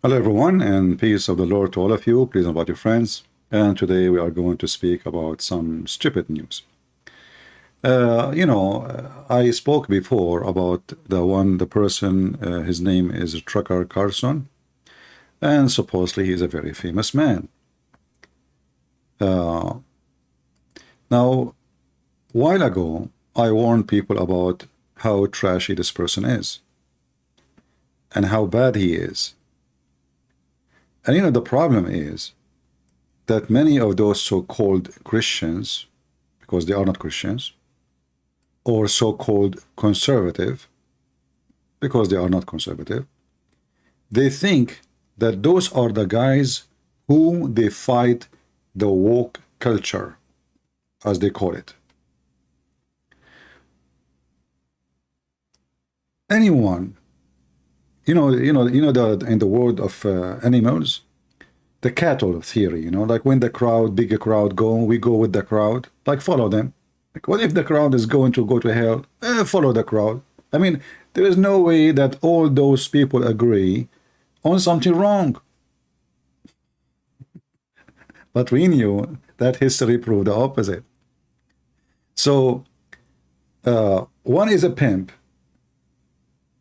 Hello, everyone, and peace of the Lord to all of you. Please invite your friends. And today we are going to speak about some stupid news. I spoke before about the person, his name is Trucker Carson, and supposedly he's a very famous man. Now, while ago, I warned people about how trashy this person is and how bad he is. And the problem is that many of those so-called Christians, because they are not Christians, or so-called conservative, because they are not conservative, they think that those are the guys who they fight the woke culture, as they call it. Anyone, in the world of animals, the cattle theory, like when the crowd, bigger crowd go, we go with the crowd, like follow them. Like what if the crowd is going to go to hell? Follow the crowd. I mean, there is no way that all those people agree on something wrong. But we knew that history proved the opposite. So one is a pimp.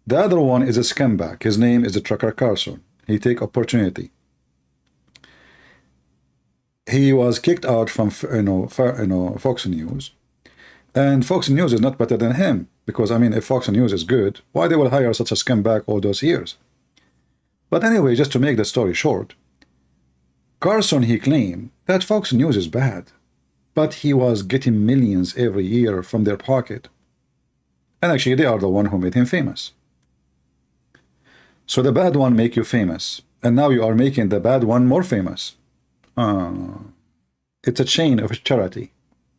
The other one is a scumbag. His name is a Trucker Carson. He take opportunity. He was kicked out from Fox News, and Fox News is not better than him, because I mean, if Fox News is good, why they will hire such a scumbag all those years? But anyway, just to make the story short, Carson, he claimed that Fox News is bad, but he was getting millions every year from their pocket, and actually they are the one who made him famous. So the bad one make you famous, and now you are making the bad one more famous. It's a chain of charity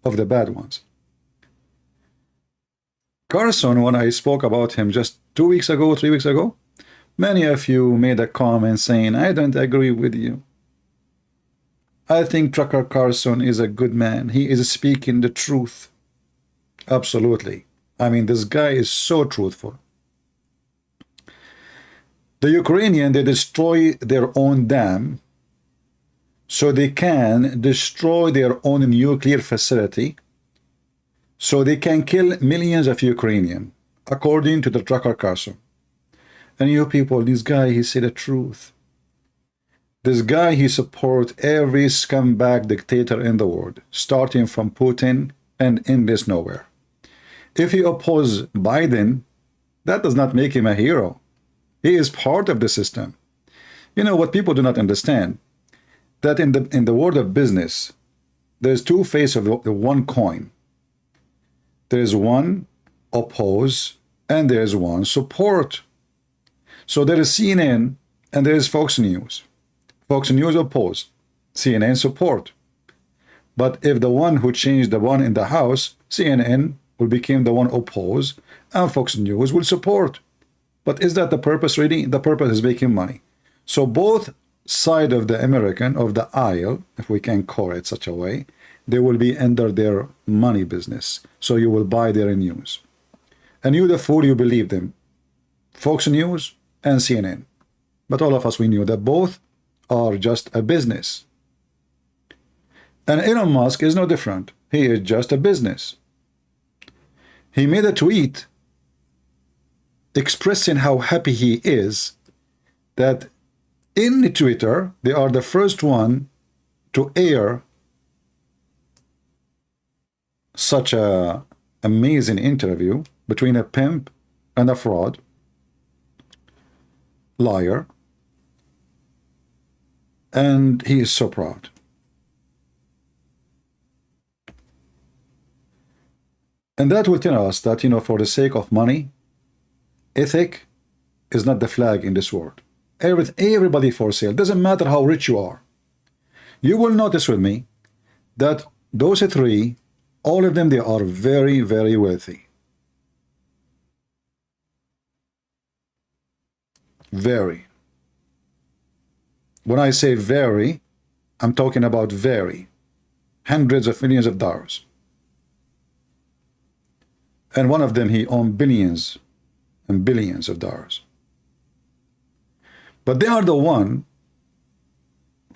of the bad ones. Carson, when I spoke about him just 2 weeks ago, 3 weeks ago, many of you made a comment saying, I don't agree with you. I think Trucker Carson is a good man. He is speaking the truth. Absolutely. I mean, this guy is so truthful. The Ukrainian, they destroy their own dam so they can destroy their own nuclear facility, so they can kill millions of Ukrainians, according to the Trucker Carson. And you people, this guy, he said the truth. This guy, he supports every scumbag dictator in the world, starting from Putin and endless nowhere. If he opposes Biden, that does not make him a hero. He is part of the system. You know what people do not understand? That in the world of business, there's two faces of the one coin. There's one oppose and there's one support. So there is CNN and there is Fox News. Fox News oppose, CNN support. But if the one who changed the one in the house, CNN will become the one oppose and Fox News will support. But is that the purpose really? The purpose is making money. So both side of the American, of the aisle, if we can call it such a way, they will be under their money business. So you will buy their news. And you, the fool, you believe them. Fox News and CNN. But all of us, we knew that both are just a business. And Elon Musk is no different. He is just a business. He made a tweet expressing how happy he is that in Twitter, they are the first one to air such a amazing interview between a pimp and a fraud, liar, and he is so proud. And that will tell us that, for the sake of money, ethic is not the flag in this world. Everybody for sale. Doesn't matter how rich you are. You will notice with me that those three, all of them, they are very, very wealthy. Very. When I say very, I'm talking about very. Hundreds of millions of dollars. And one of them, he owned billions and billions of dollars. But they are the one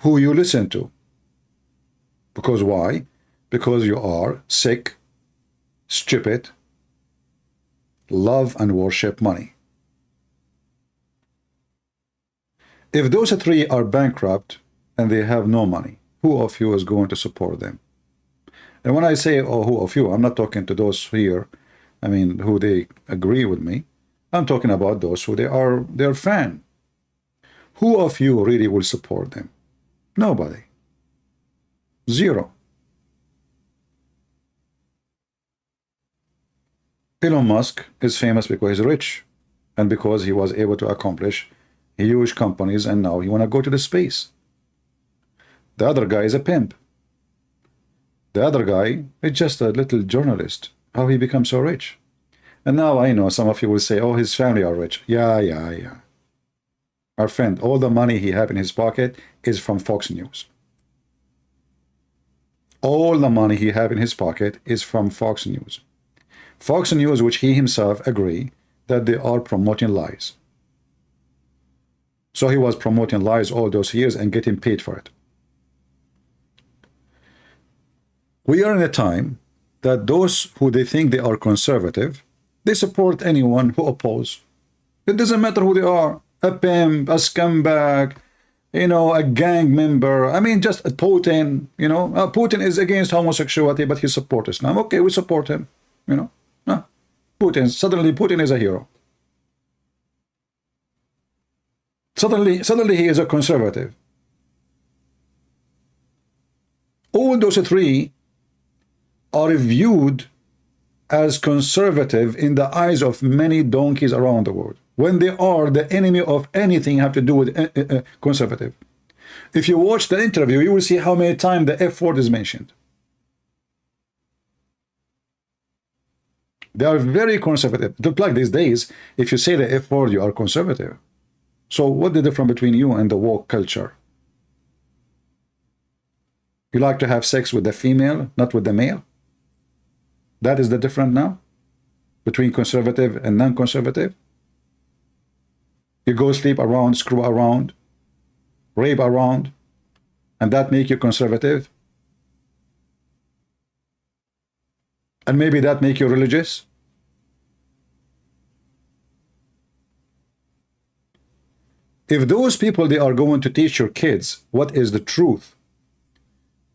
who you listen to. Because why? Because you are sick, stupid, love and worship money. If those three are bankrupt and they have no money, who of you is going to support them? And when I say, oh, who of you, I'm not talking to those here, I mean, who they agree with me. I'm talking about those who they are their fan. Who of you really will support them? Nobody. Zero. Elon Musk is famous because he's rich and because he was able to accomplish huge companies, and now he want to go to the space. The other guy is a pimp. The other guy is just a little journalist. How he become so rich? And now I know some of you will say, oh, his family are rich. Yeah. Our friend, all the money he have in his pocket is from Fox News. All the money he have in his pocket is from Fox News. Fox News, which he himself agree that they are promoting lies. So he was promoting lies all those years and getting paid for it. We are in a time that those who they think they are conservative, they support anyone who oppose. It doesn't matter who they are. A pimp, a scumbag, a gang member. I mean, just a Putin, Putin is against homosexuality, but he supports Islam. Okay, we support him, Suddenly Putin is a hero. Suddenly he is a conservative. All those three are viewed as conservative in the eyes of many donkeys around the world, when they are the enemy of anything have to do with conservative. If you watch the interview, you will see how many times the F word is mentioned. They are very conservative. Like these days, if you say the F word, you are conservative. So what's the difference between you and the woke culture? You like to have sex with the female, not with the male? That is the difference now between conservative and non-conservative? You go sleep around, screw around, rape around, and that make you conservative? And maybe that make you religious? If those people, they are going to teach your kids what is the truth,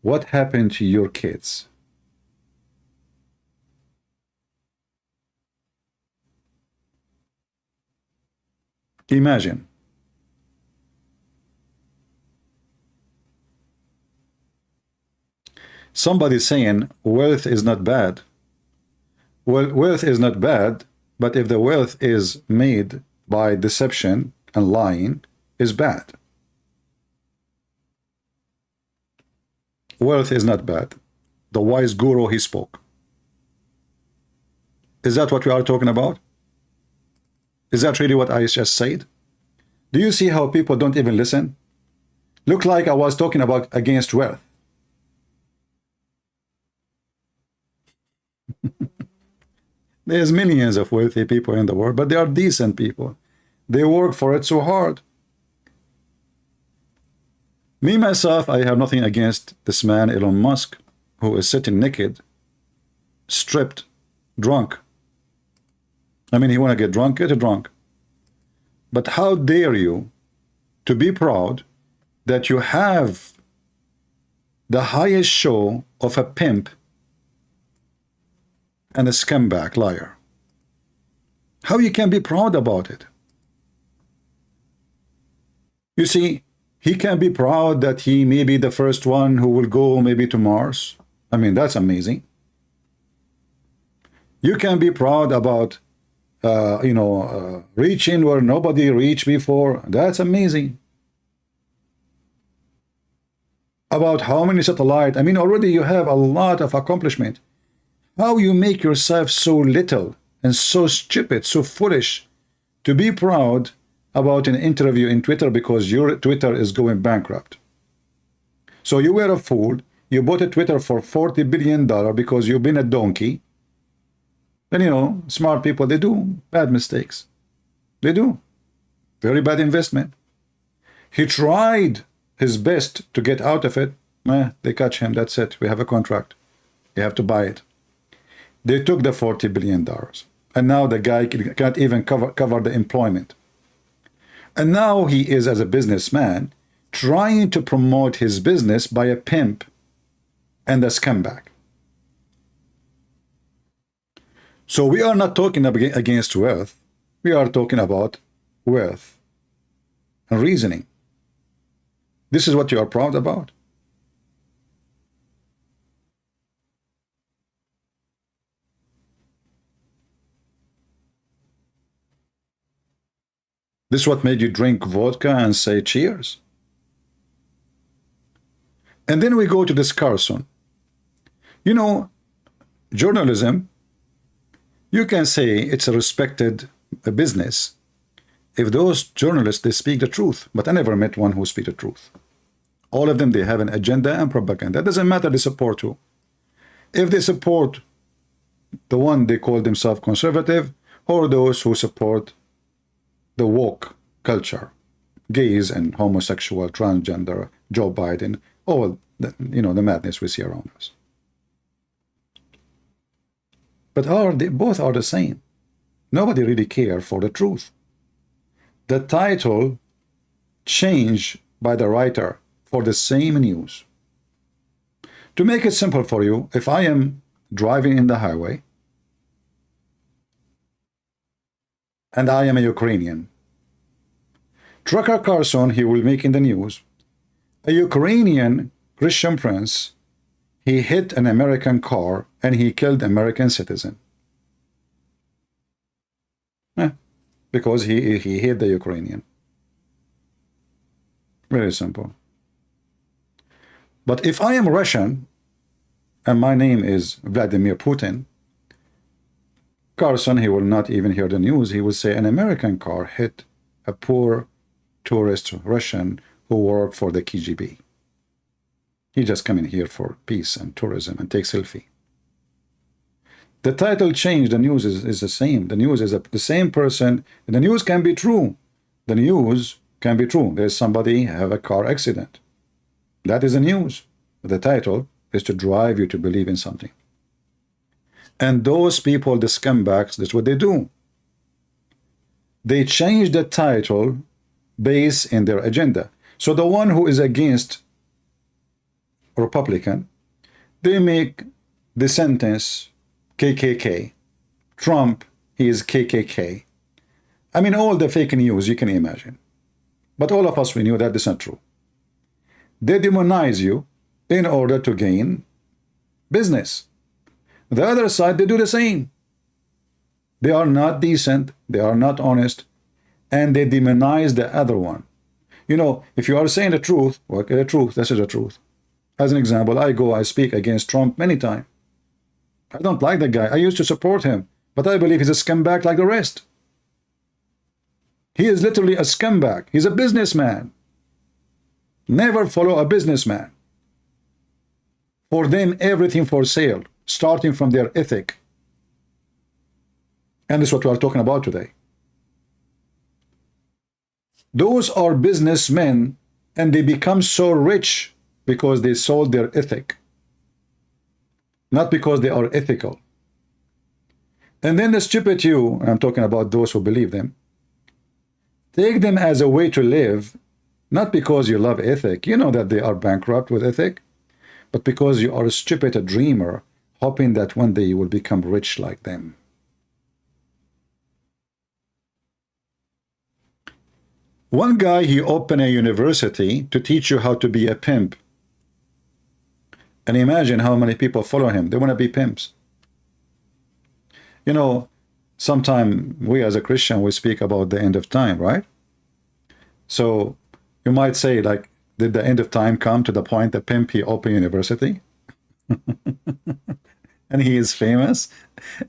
what happened to your kids? Imagine. Somebody saying wealth is not bad. Well, wealth is not bad, but if the wealth is made by deception and lying, is bad. Wealth is not bad. The wise guru, he spoke. Is that what we are talking about? Is that really what I just said? Do you see how people don't even listen? Look like I was talking about against wealth. There's millions of wealthy people in the world, but they are decent people. They work for it so hard. Me, myself, I have nothing against this man, Elon Musk, who is sitting naked, stripped, drunk. I mean, he want to get drunk, get drunk. But how dare you to be proud that you have the highest show of a pimp and a scumbag liar? How you can be proud about it? You see, he can be proud that he may be the first one who will go maybe to Mars. I mean, that's amazing. You can be proud about, reaching where nobody reached before. That's amazing. About how many satellites. I mean, already you have a lot of accomplishment. How you make yourself so little and so stupid, so foolish to be proud about an interview in Twitter because your Twitter is going bankrupt. So you were a fool. You bought a Twitter for $40 billion because you've been a donkey. Then, smart people, they do bad mistakes. They do. Very bad investment. He tried his best to get out of it. They catch him. That's it. We have a contract. You have to buy it. They took the $40 billion. And now the guy can't even cover the employment. And now he is, as a businessman, trying to promote his business by a pimp and a scumbag. So we are not talking against wealth. We are talking about wealth and reasoning. This is what you are proud about. This is what made you drink vodka and say cheers. And then we go to this Carson. You know, journalism, you can say it's a respected business if those journalists, they speak the truth. But I never met one who speaks the truth. All of them, they have an agenda and propaganda. It doesn't matter they support who. If they support the one they call themselves conservative, or those who support the woke culture, gays and homosexual, transgender, Joe Biden, all the, the madness we see around us. But both are the same. Nobody really cares for the truth. The title changed by the writer for the same news. To make it simple for you, if I am driving in the highway and I am a Ukrainian, Trucker Carson, he will make in the news, a Ukrainian Christian prince, he hit an American car and he killed an American citizen. Because he hit the Ukrainian. Very simple. But if I am Russian and my name is Vladimir Putin, Carson, he will not even hear the news. He will say an American car hit a poor tourist Russian who worked for the KGB. He just come in here for peace and tourism and take selfie. The title changed. The news is the same. The news is the same person. The news can be true. The news can be true. There's somebody have a car accident. That is the news. The title is to drive you to believe in something. And those people, the scumbags, that's what they do. They change the title based in their agenda. So the one who is against Republican, they make the sentence KKK. Trump, he is KKK. I mean, all the fake news you can imagine. But all of us, we knew that is not true. They demonize you in order to gain business. The other side, they do the same. They are not decent, they are not honest, and they demonize the other one. You know, if you are saying the truth, well, the truth, this is the truth. As an example, I speak against Trump many times. I don't like the guy. I used to support him, but I believe he's a scumbag like the rest. He is literally a scumbag. He's a businessman. Never follow a businessman. For them, everything for sale, starting from their ethic. And this is what we are talking about today. Those are businessmen, and they become so rich because they sold their ethic. Not because they are ethical. And then the stupid you, I'm talking about those who believe them, take them as a way to live, not because you love ethic, you know that they are bankrupt with ethic, but because you are a stupid, a dreamer, hoping that one day you will become rich like them. One guy, he opened a university to teach you how to be a pimp. And imagine how many people follow him. They want to be pimps. You know, sometimes we as a Christian, we speak about the end of time, right? So you might say, like, did the end of time come to the point that pimp, he opened university? And he is famous?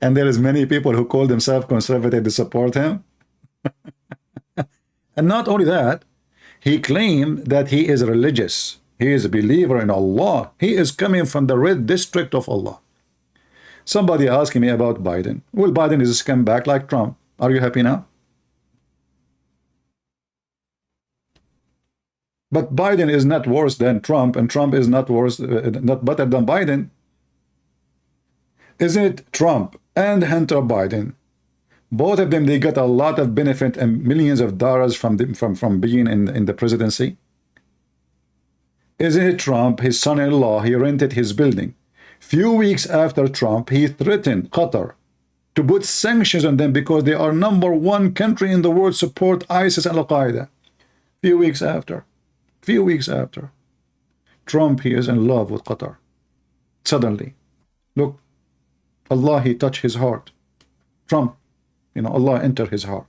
And there is many people who call themselves conservative to support him? And not only that, he claimed that he is religious. He is a believer in Allah. He is coming from the red district of Allah. Somebody asking me about Biden. Well, Biden is a scumbag like Trump. Are you happy now? But Biden is not worse than Trump, and Trump is not worse, not better than Biden. Isn't it Trump and Hunter Biden? Both of them, they got a lot of benefit and millions of dollars from being in the presidency. Isn't it Trump, his son-in-law, he rented his building. Few weeks after Trump, he threatened Qatar to put sanctions on them because they are #1 country in the world support ISIS and Al-Qaeda. Few weeks after, Trump, he is in love with Qatar. Suddenly, look, Allah, he touched his heart. Trump, you know, Allah entered his heart.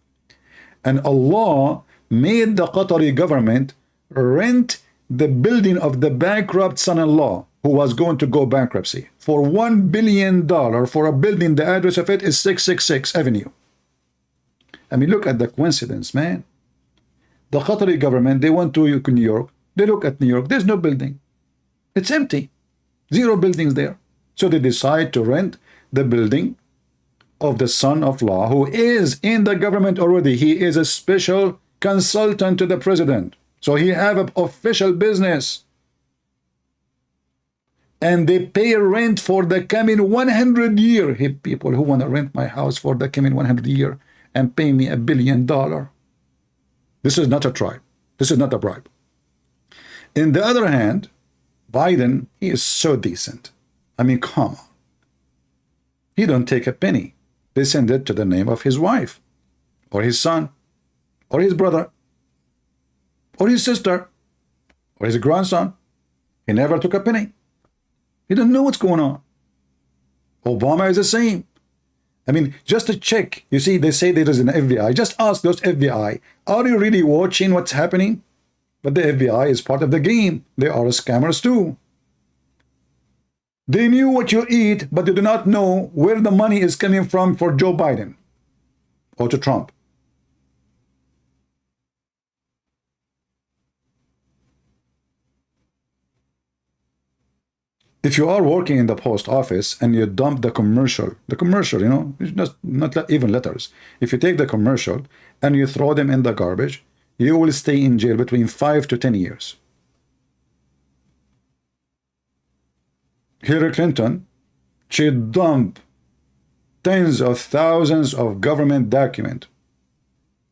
And Allah made the Qatari government rent the building of the bankrupt son-in-law who was going to go bankruptcy for $1 billion for a building. The address of it is 666 Avenue. I mean, look at the coincidence, man. The Qatari government, they went to New York. They look at New York. There's no building. It's empty. 0 buildings there. So they decide to rent the building of the son-in-law who is in the government already. He is a special consultant to the president. So he have an official business. And they pay rent for the coming 100 year. Hey, people who want to rent my house for the coming 100 year and pay me $1 billion. This is not a tribe. This is not a bribe. In the other hand, Biden, he is so decent. I mean, come on. He don't take a penny. They send it to the name of his wife, or his son, or his brother, or his sister, or his grandson. He never took a penny. He doesn't know what's going on. Obama is the same. I mean, just to check, you see, they say there is an FBI. Just ask those FBI, are you really watching what's happening? But the FBI is part of the game. They are scammers too. They knew what you eat, but they do not know where the money is coming from for Joe Biden or to Trump. If you are working in the post office and you dump the commercial, you know, it's just not even letters. If you take the commercial and you throw them in the garbage, you will stay in jail between 5 to 10 years. Hillary Clinton, she dumped tens of thousands of government documents.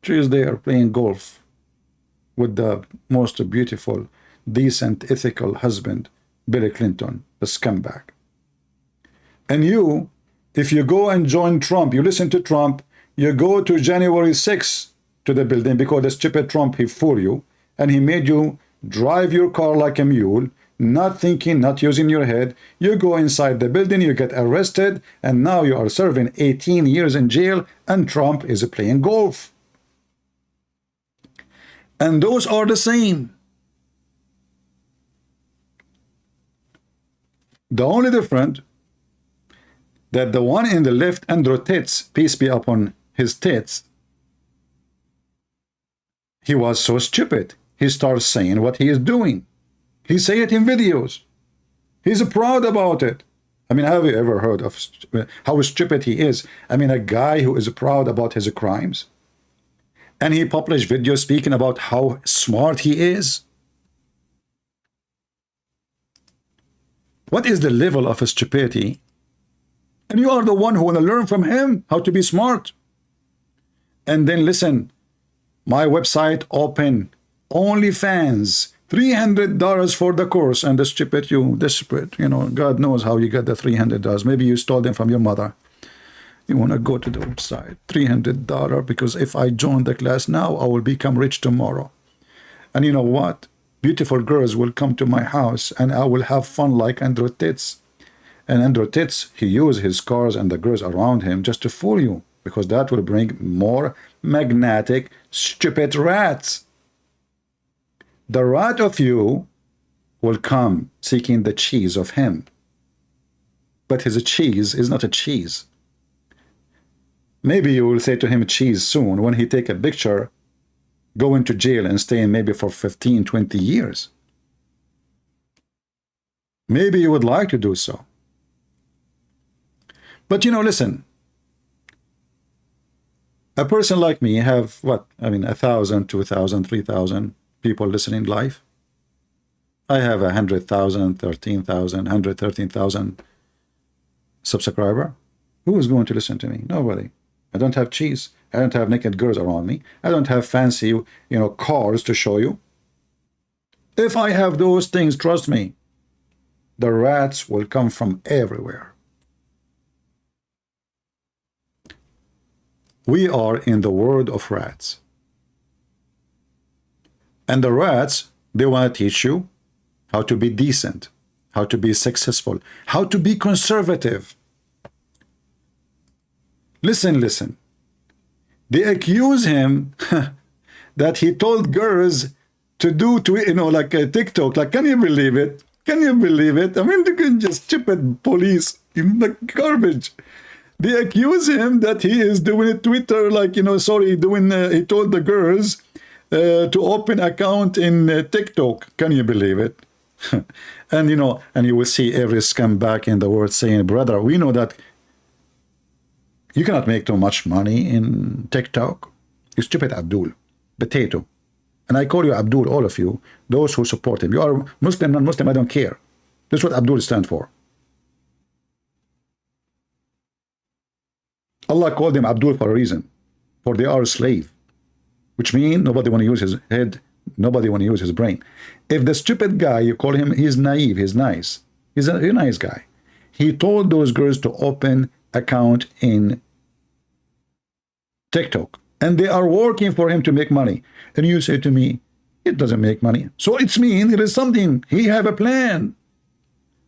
She is there playing golf with the most beautiful, decent, ethical husband, Bill Clinton, the scumbag. And you, if you go and join Trump, you listen to Trump, you go to January 6th to the building because the stupid Trump, he fooled you, and he made you drive your car like a mule, not thinking, not using your head. You go inside the building, you get arrested, and now you are serving 18 years in jail, and Trump is playing golf. And those are the same. The only difference that the one in the left, Andrew Tate, peace be upon his tits, he was so stupid. He starts saying what he is doing. He say it in videos. He's proud about it. I mean, have you ever heard of how stupid he is? I mean, a guy who is proud about his crimes. And he published videos speaking about how smart he is. What is the level of stupidity? And you are the one who want to learn from him how to be smart. And then listen, my website open, OnlyFans, $300 for the course, and the stupid, you desperate, you know, God knows how you got the $300. Maybe you stole them from your mother. You want to go to the website, $300, because if I join the class now, I will become rich tomorrow. And you know what? Beautiful girls will come to my house and I will have fun like Andrew Tate. And Andrew Tate, he used his cars and the girls around him just to fool you, because that will bring more magnetic, stupid rats. The rat of you will come seeking the cheese of him. But his cheese is not a cheese. Maybe you will say to him cheese soon when he take a picture, go into jail and stay in maybe for 15, 20 years. Maybe you would like to do so. But you know, listen, a person like me have what? I mean, 1,000, 2,000, 3,000 people listening live. I have 100,000, 13,000, 113,000 subscriber. Who is going to listen to me? Nobody. I don't have cheese. I don't have naked girls around me. I don't have fancy, cars to show you. If I have those things, trust me, the rats will come from everywhere. We are in the world of rats. And the rats, they want to teach you how to be decent, how to be successful, how to be conservative. Listen. They accuse him that he told girls to do, like a TikTok. Like, can you believe it? Can you believe it? I mean, they can just stupid police, like garbage. They accuse him that he is doing Twitter, like, he told the girls to open account in TikTok. Can you believe it? And you will see every scumbag in the world saying, brother, we know that you cannot make too much money in TikTok. You stupid Abdul, potato. And I call you Abdul, all of you, those who support him. You are Muslim, non-Muslim, I don't care. That's what Abdul stands for. Allah called him Abdul for a reason. For they are a slave. Which means nobody want to use his head, nobody want to use his brain. If the stupid guy, you call him, he's naive, he's nice. He's a nice guy. He told those girls to open account in TikTok. And they are working for him to make money. And you say to me, it doesn't make money. So it's mean it is something. He have a plan.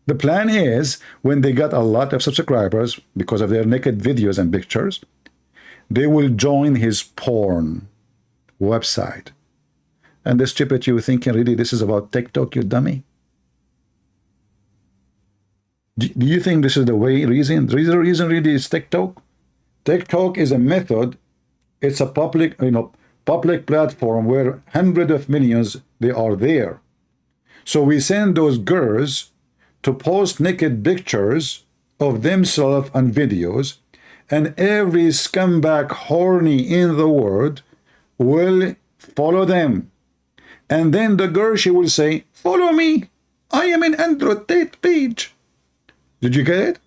The plan is when they got a lot of subscribers because of their naked videos and pictures, they will join his porn website. And the stupid you thinking really this is about TikTok, you dummy? Do you think this is the reason? The reason really is TikTok? TikTok is a method. It's a public platform where hundreds of millions, they are there. So we send those girls to post naked pictures of themselves and videos, and every scumbag horny in the world will follow them. And then the girl, she will say, follow me. I am in Tate page. Did you get it?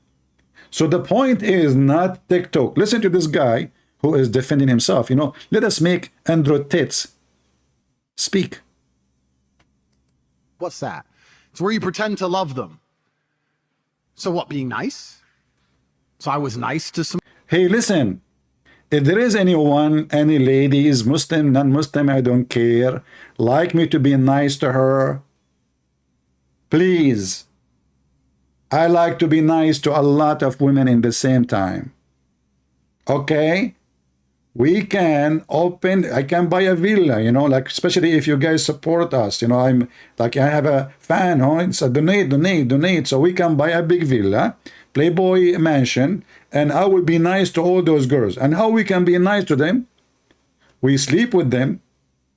So the point is not TikTok. Listen to this guy who is defending himself. Let us make Tate speak. What's that? It's where you pretend to love them. So what, being nice? So I was nice to some... Hey, listen. If there is anyone, any ladies, Muslim, non-Muslim, I don't care, like me to be nice to her, please. I like to be nice to a lot of women in the same time. Okay? We can open, I can buy a villa, like especially if you guys support us, I'm like, I have a fan, it's a donate. So we can buy a big villa, Playboy mansion, and I will be nice to all those girls. And how we can be nice to them? We sleep with them,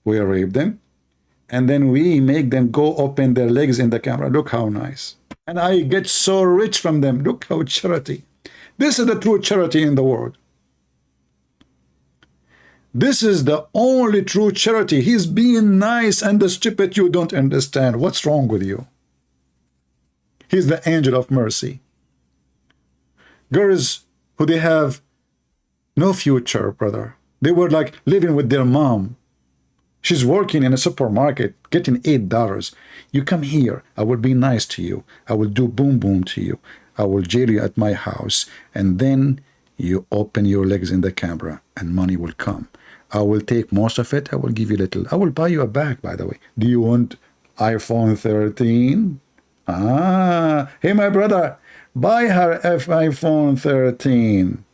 we rape them, and then we make them go open their legs in the camera. Look how nice. And I get so rich from them. Look how charity. This is the true charity in the world. This is the only true charity. He's being nice, and the stupid you don't understand. What's wrong with you? He's the angel of mercy. Girls who they have no future, brother. They were like living with their mom. She's working in a supermarket, getting $8. You come here, I will be nice to you. I will do boom boom to you. I will jail you at my house. And then you open your legs in the camera and money will come. I will take most of it. I will give you little. I will buy you a bag, by the way. Do you want iPhone 13? Hey, my brother, buy her iPhone 13.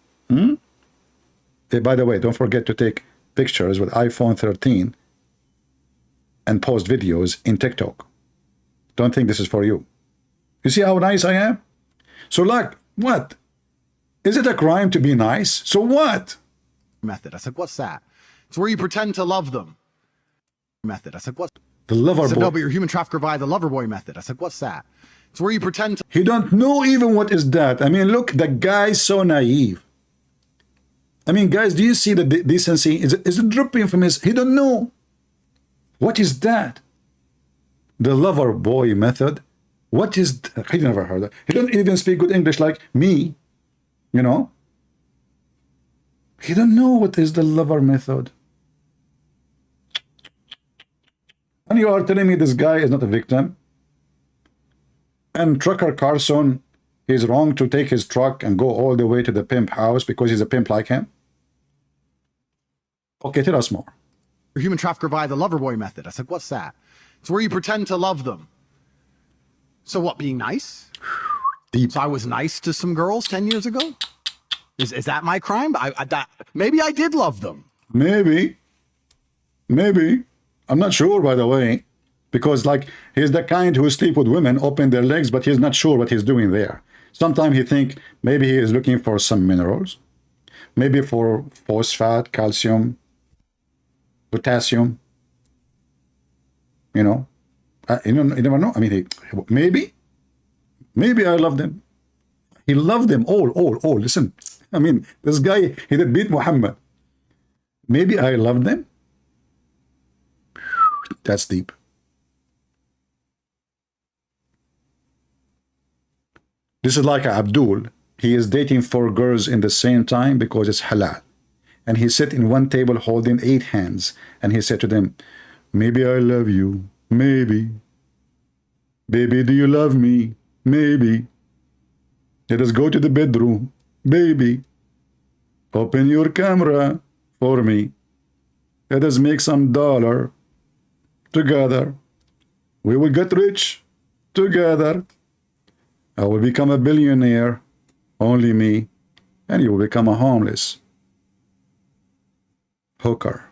Hey, by the way, don't forget to take pictures with iPhone 13 and post videos in TikTok. Don't think this is for you. You see how nice I am? So, like, what? Is it a crime to be nice? So what? Method. I said, what's that? It's where you pretend to love them. Method. I said, what's the lover boy? I said, no, but you're a human trafficker via the lover boy method. I said, what's that? It's where you pretend to... He don't know even what is that. I mean, look, the guy's so naive. I mean, guys, do you see the decency? Is it dripping from his... He don't know. What is that? The lover boy method. What is... He never heard that. He don't even speak good English like me, you know. He don't know what is the lover method. And you are telling me this guy is not a victim? And trucker Carson, he's wrong to take his truck and go all the way to the pimp house because he's a pimp like him? Okay, tell us more. Human trafficker via the lover boy method. I said, what's that? It's where you pretend to love them. So what, being nice? Deep. So I was nice to some girls 10 years ago? Is that my crime? Maybe I did love them. Maybe. Maybe. I'm not sure, by the way. Because, like, he's the kind who sleep with women, open their legs, but he's not sure what he's doing there. Sometimes he think maybe he is looking for some minerals. Maybe for phosphate, calcium, potassium. You know? You never know. I mean, maybe I love them. He loved them all. Listen, I mean, this guy, he did beat Muhammad. Maybe I love them. That's deep. This is like Abdul. He is dating 4 girls in the same time because it's halal. And he sit in one table holding 8 hands. And he said to them, maybe I love you. Maybe. Baby, do you love me? Maybe. Let us go to the bedroom. Baby. Open your camera for me. Let us make some dollar together. We will get rich together. I will become a billionaire, only me, and you will become a homeless hooker.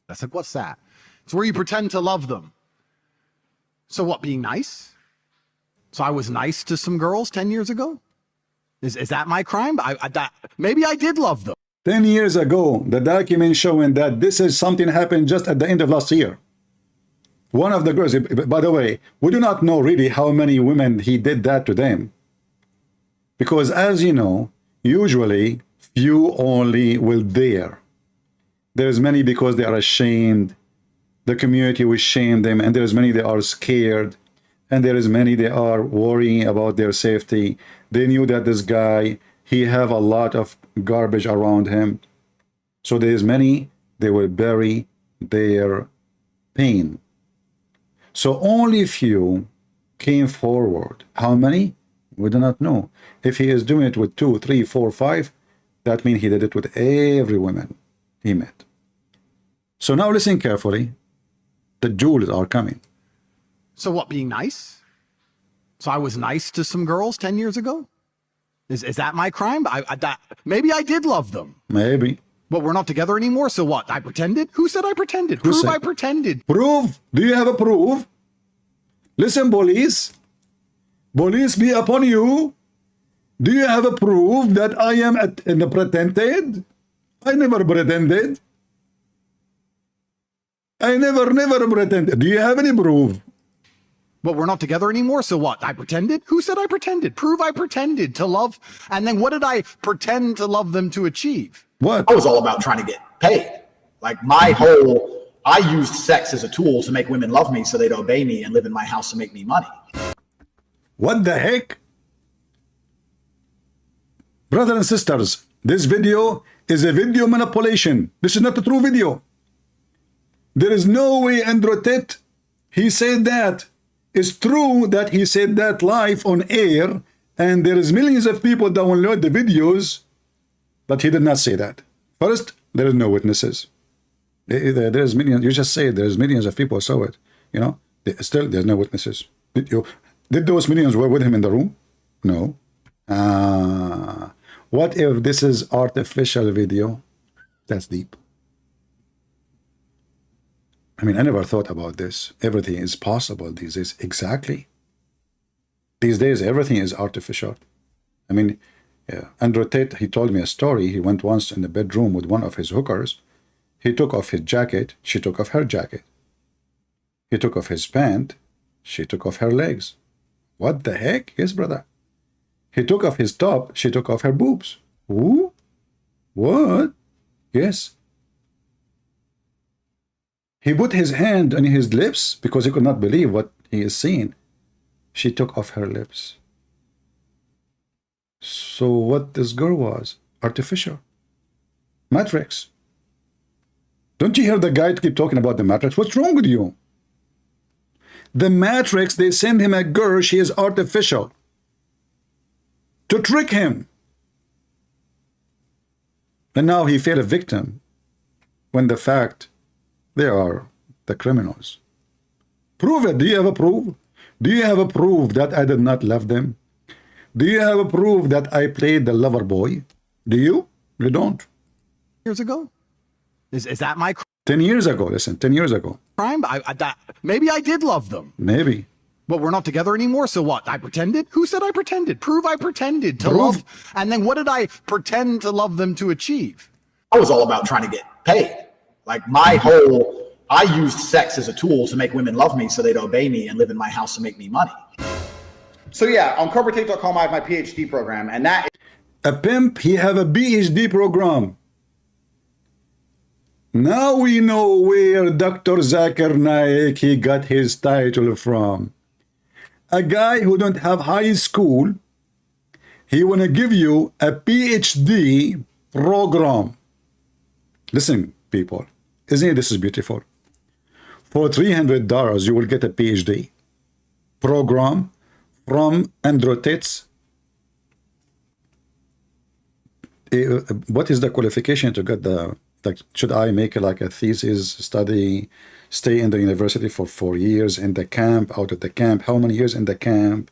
I said, what's that? It's where you pretend to love them. So what, being nice? So I was nice to some girls 10 years ago? Is that my crime? Maybe I did love them. 10 years ago, the document showing that this is something happened just at the end of last year. One of the girls, by the way, we do not know really how many women he did that to them. Because as you know, usually few only will dare. There's many because they are ashamed. The community will shame them, and there's many they are scared. And there is many they are worrying about their safety. They knew that this guy, he have a lot of garbage around him. So there's many, they will bury their pain. So only few came forward. How many? We do not know. If he is doing it with 2, 3, 4, 5, that means he did it with every woman he met. So now listen carefully. The jewels are coming. So what, being nice? So I was nice to some girls 10 years ago? Is that my crime? Maybe I did love them. Maybe. But we're not together anymore, so what? I pretended? Who said I pretended? Who Prove said? I pretended. Proof? Do you have a proof? Listen, police. Police be upon you. Do you have a proof that I am in the pretended? I never pretended. I never pretended. Do you have any proof? But we're not together anymore, so what? I pretended? Who said I pretended? Prove I pretended to love. And then what did I pretend to love them to achieve? What? I was all about trying to get paid. Like I used sex as a tool to make women love me so they'd obey me and live in my house to make me money. What the heck? Brothers and sisters, this video is a video manipulation. This is not a true video. There is no way Andrew Tate, he said that. It's true that he said that live on air, and there is millions of people download the videos, but he did not say that. First, there is no witnesses. There is millions. You just say there's millions of people saw it. You know, still there's no witnesses. Did those millions were with him in the room? No. What if this is artificial video? That's deep. I mean, I never thought about this. Everything is possible these days. Exactly. These days, everything is artificial. I mean, Andrew Tate, he told me a story. He went once in the bedroom with one of his hookers. He took off his jacket. She took off her jacket. He took off his pant. She took off her legs. What the heck? Yes, brother. He took off his top. She took off her boobs. Who? What? Yes. He put his hand on his lips because he could not believe what he is seeing. She took off her lips. So what this girl was? Artificial. Matrix. Don't you hear the guy keep talking about the Matrix? What's wrong with you? The Matrix, they send him a girl, she is artificial. To trick him. And now he fell a victim when the fact they are the criminals. Prove it. Do you have a proof? Do you have a proof that I did not love them? Do you have a proof that I played the lover boy? Do you? You don't. Years ago? Is that my 10 years ago, listen, 10 years ago. crime? Maybe I did love them. Maybe. But we're not together anymore, so what? I pretended? Who said I pretended? Prove I pretended to Prove. love. And then what did I pretend to love them to achieve? I was all about trying to get paid. Like I used sex as a tool to make women love me so they'd obey me and live in my house and make me money. So yeah, on CobraTate.com I have my PhD program, and that A pimp, he have a PhD program. Now we know where Dr. Zakir Naik, he got his title from. A guy who don't have high school, he want to give you a PhD program. Listen, people, isn't it, this is beautiful? For $300, you will get a PhD program from Andrew Tate's. What is the qualification to get the, like, should I make like a thesis, study, stay in the university for 4 years, in the camp, out of the camp, how many years in the camp,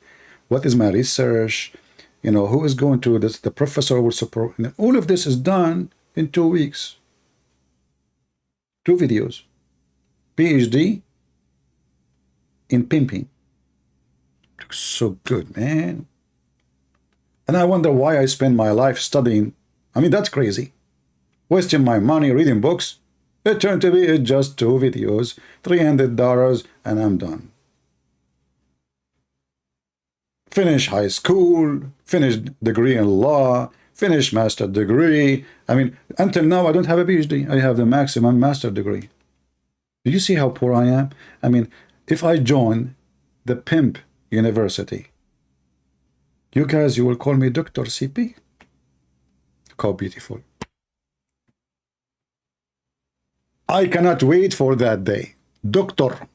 what is my research, you know, who is going to this, the professor will support, and all of this is done in 2 weeks. 2 videos. PhD in pimping. Looks so good, man. And I wonder why I spend my life studying. I mean, that's crazy. Wasting my money reading books. It turned to be just 2 videos, $300, and I'm done. Finish high school, finish degree in law, finish master degree. I mean, until now, I don't have a PhD. I have the maximum master degree. Do you see how poor I am? I mean, if I join the pimp university, you guys, you will call me Dr. CP? Look how beautiful. I cannot wait for that day. Doctor.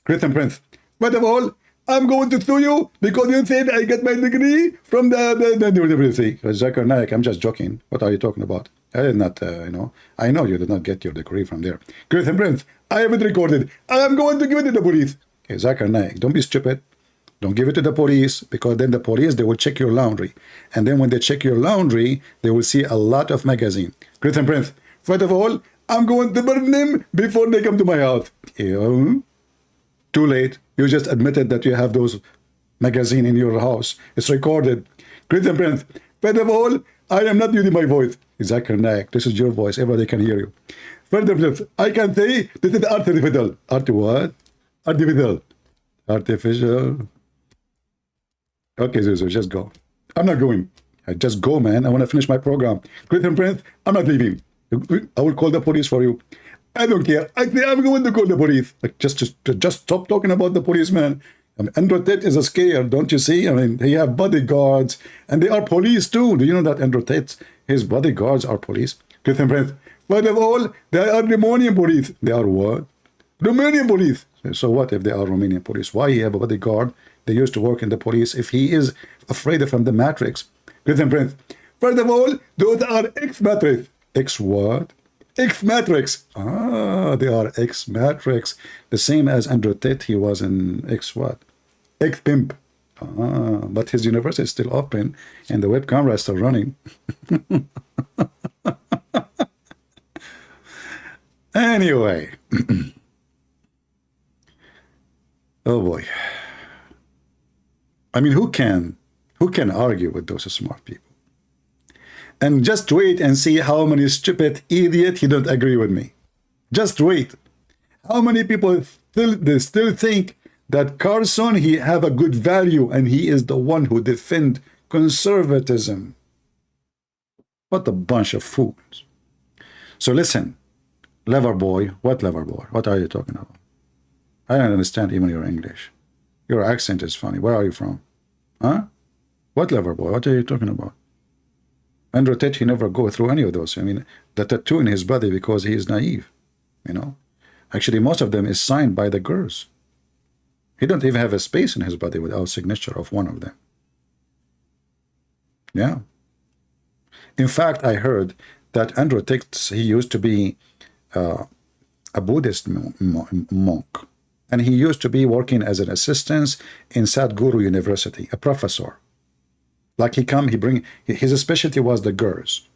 Christian Prince. First of all, I'm going to sue you because you said I get my degree from the university. Zakir Naik, I'm just joking. What are you talking about? I did not, I know you did not get your degree from there. Christian Prince, I have it recorded. I am going to give it to the police. Okay, Zakir Naik, don't be stupid. Don't give it to the police, because then the police, they will check your laundry. And then when they check your laundry, they will see a lot of magazine. Christian Prince, first of all, I'm going to burn them before they come to my house. Yeah. Too late. You just admitted that you have those magazine in your house. It's recorded. Christian Prince, first of all, I am not using my voice. Zakir Naik, this is your voice. Everybody can hear you. First of all, I can say this is artificial. Art what? Artificial. Artificial. Okay, so just go. I'm not going. I just go, man. I want to finish my program. Christian Prince, I'm not leaving. I will call the police for you. I don't care. I'm going to call the police. Like, just stop talking about the police, man. I mean, Andrew Tate is a scare, don't you see? I mean, he have bodyguards, and they are police too. Do you know that Andrew Tate, his bodyguards are police? Christian Prince, first of all, they are Romanian police. They are what? Romanian police. So what if they are Romanian police? Why he have a bodyguard? They used to work in the police. If he is afraid of the Matrix. Christian Prince, first of all, those are ex-Matrix. Ex what? Ex-Matrix. Ah, they are ex-Matrix. The same as Andrew Tate, he was an ex-what? Ex-pimp. Ah, but his university is still open and the web camera is still running. Anyway. Oh boy. I mean, who can argue with those smart people? And just wait and see how many stupid idiot he don't agree with me. Just wait. How many people still think that Carson, he have a good value and he is the one who defend conservatism. What a bunch of fools. So listen, Lover boy. What lover boy? What are you talking about? I don't understand even your English. Your accent is funny. Where are you from? Huh? What lover boy? What are you talking about? Andrew Tate, he never go through any of those. I mean, the tattoo in his body because he is naive, you know. Actually, most of them is signed by the girls. He don't even have a space in his body without signature of one of them. Yeah. In fact, I heard that Andrew Tate, he used to be a Buddhist monk. And he used to be working as an assistant in Sadhguru University, a professor. Like he bring, his specialty was the girls.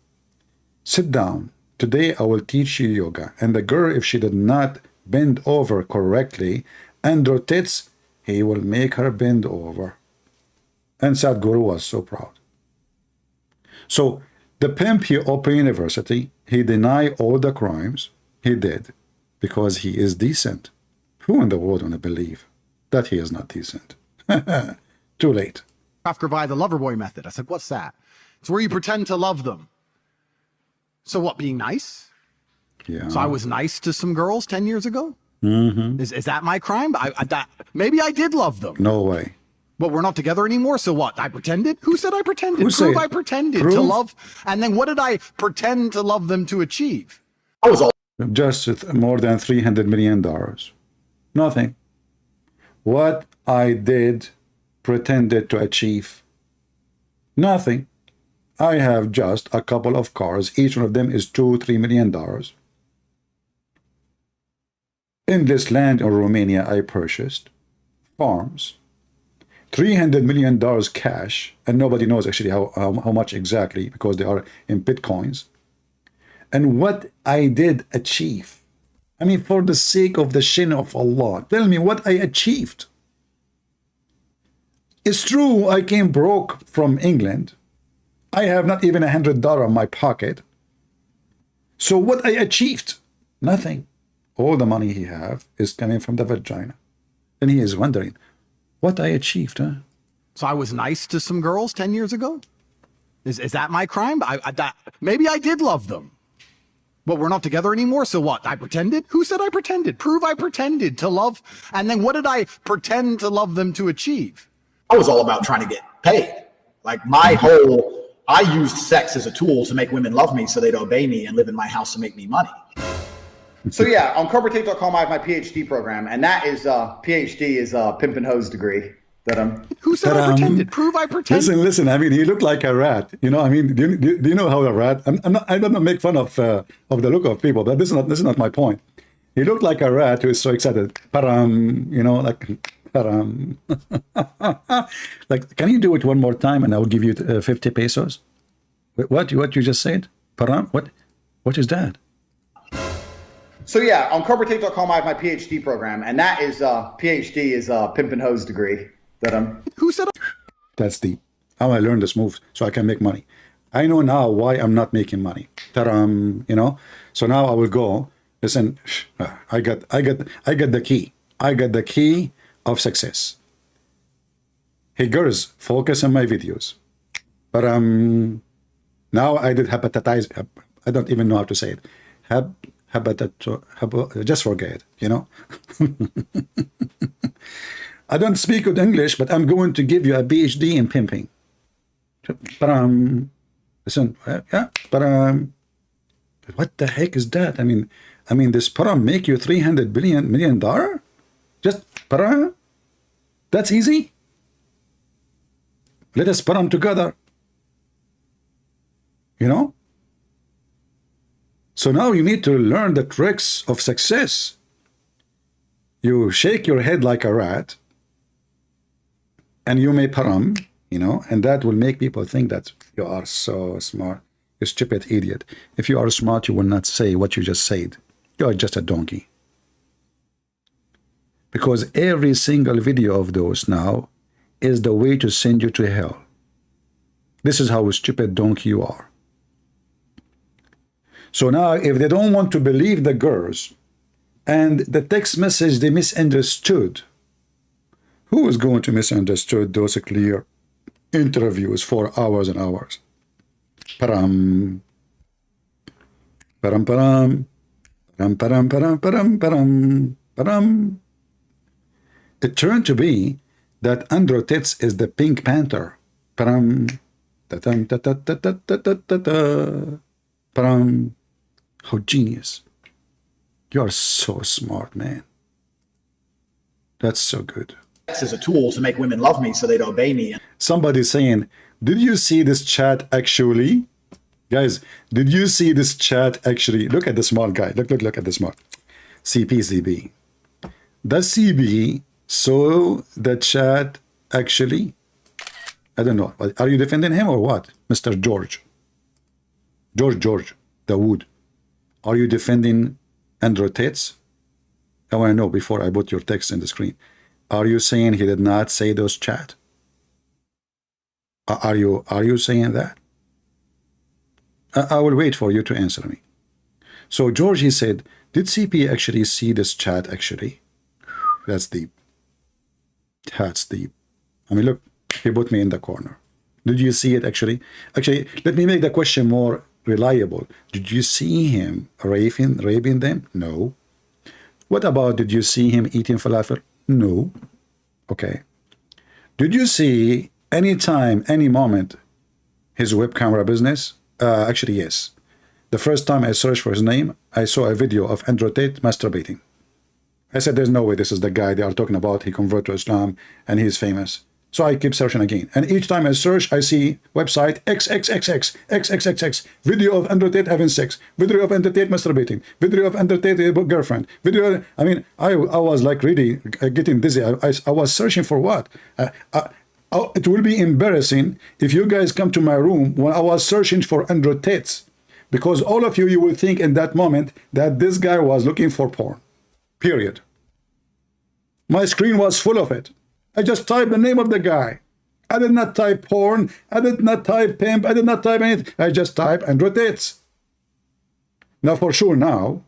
Sit down. Today I will teach you yoga. And the girl, if she did not bend over correctly and rotates, he will make her bend over. And Sadhguru was so proud. So the pimp, he opened university. He denied all the crimes he did because he is decent. Who in the world want to believe that he is not decent? Too late. Oscar by the lover boy method. I said, what's that? It's where you pretend to love them. So what, being nice? Yeah. So I was nice to some girls 10 years ago? Mm-hmm. Is that my crime? Maybe I did love them. No way. But we're not together anymore, so what? I pretended? Who said I pretended? Who Prove said? I pretended Prove? to love. And then what did I pretend to love them to achieve? I was all Just more than $300 million. Nothing. What I did pretended to achieve? Nothing. I have just a couple of cars. Each one of them is $2-3 million. In this land in Romania, I purchased farms, $300 million cash, and nobody knows actually how much exactly because they are in Bitcoins. And what I did achieve, I mean, for the sake of the shin of Allah, tell me what I achieved. It's true, I came broke from England. I have not even $100 in my pocket. So what I achieved? Nothing. All the money he have is coming from the vagina. And he is wondering, what I achieved, huh? So I was nice to some girls 10 years ago? Is that my crime? Maybe I did love them. But we're not together anymore, so what? I pretended? Who said I pretended? Prove I pretended to love. And then what did I pretend to love them to achieve? I was all about trying to get paid. Like my whole, I used sex as a tool to make women love me so they'd obey me and live in my house and make me money. So yeah, on CobraTate.com I have my PhD program, and that is PhD is a pimp and hose degree that I'm. Who said I pretended? Prove I pretended. Listen. I mean, he looked like a rat. You know, I mean, do you know how a rat? I don't make fun of the look of people, but this is not my point. He looked like a rat who is so excited. Param, you know, like param. Like, can you do it one more time, and I will give you 50 pesos? What you just said? Param? What is that? So yeah, on CobraTate.com I have my PhD program, and that is PhD is a pimp and hose degree that I'm. Who said? That's deep. How I learned this move so I can make money. I know now why I'm not making money. Taram, you know. So now I will go. Listen, I got the key. I got the key of success. Hey girls, focus on my videos. But now I did hepatitis. I don't even know how to say it. Just forget it, you know. I don't speak good English, but I'm going to give you a PhD in pimping. Listen, yeah, what the heck is that? I mean, this make you $300 million? Just that's easy. Let us together. You know. So now you need to learn the tricks of success. You shake your head like a rat, and you may param, you know, and that will make people think that you are so smart. You stupid idiot. If you are smart, you will not say what you just said. You are just a donkey. Because every single video of those now is the way to send you to hell. This is how stupid donkey you are. So now, if they don't want to believe the girls and the text message they misunderstood, who is going to misunderstood those clear interviews for hours and hours? Param, param, param, Param, param, param, param, param. It turned to be that Andrew Tits is the Pink Panther. Param, ta-tam, ta-ta-ta-ta-ta-ta-ta. Param. How genius. You are so smart, man. That's so good. Sex is a tool to make women love me so they'd obey me. Somebody saying, did you see this chat actually? Guys, did you see this chat actually? Look at the smart guy. Look at the smart. CB. Does CB saw the chat actually? I don't know. Are you defending him or what? Mr. George, Dawood. Are you defending Andrew Tate? I want to know before I put your text in the screen. Are you saying he did not say those chat? Are you saying that? I will wait for you to answer me. So George, he said, did CP actually see this chat actually? That's deep. That's deep. I mean, look, he put me in the corner. Did you see it actually? Actually, let me make the question more reliable. Did you see him raping them? No. What about, did you see him eating falafel? No. Okay. Did you see any time, any moment, his web camera business? Actually, yes. The first time I searched for his name, I saw a video of Andrew Tate masturbating. I said, there's no way this is the guy they are talking about. He converted to Islam and he's famous. So I keep searching again. And each time I search, I see website XXXX, video of Andrew Tate having sex, video of Andrew Tate masturbating, video of Andrew Tate girlfriend, video. I mean, I was like really getting dizzy. I was searching for what? It will be embarrassing if you guys come to my room when I was searching for Andrew Tate, because all of you will think in that moment that this guy was looking for porn. Period. My screen was full of it. I just typed the name of the guy. I did not type porn. I did not type pimp. I did not type anything. I just typed Andrew Tate. Now, for sure, now,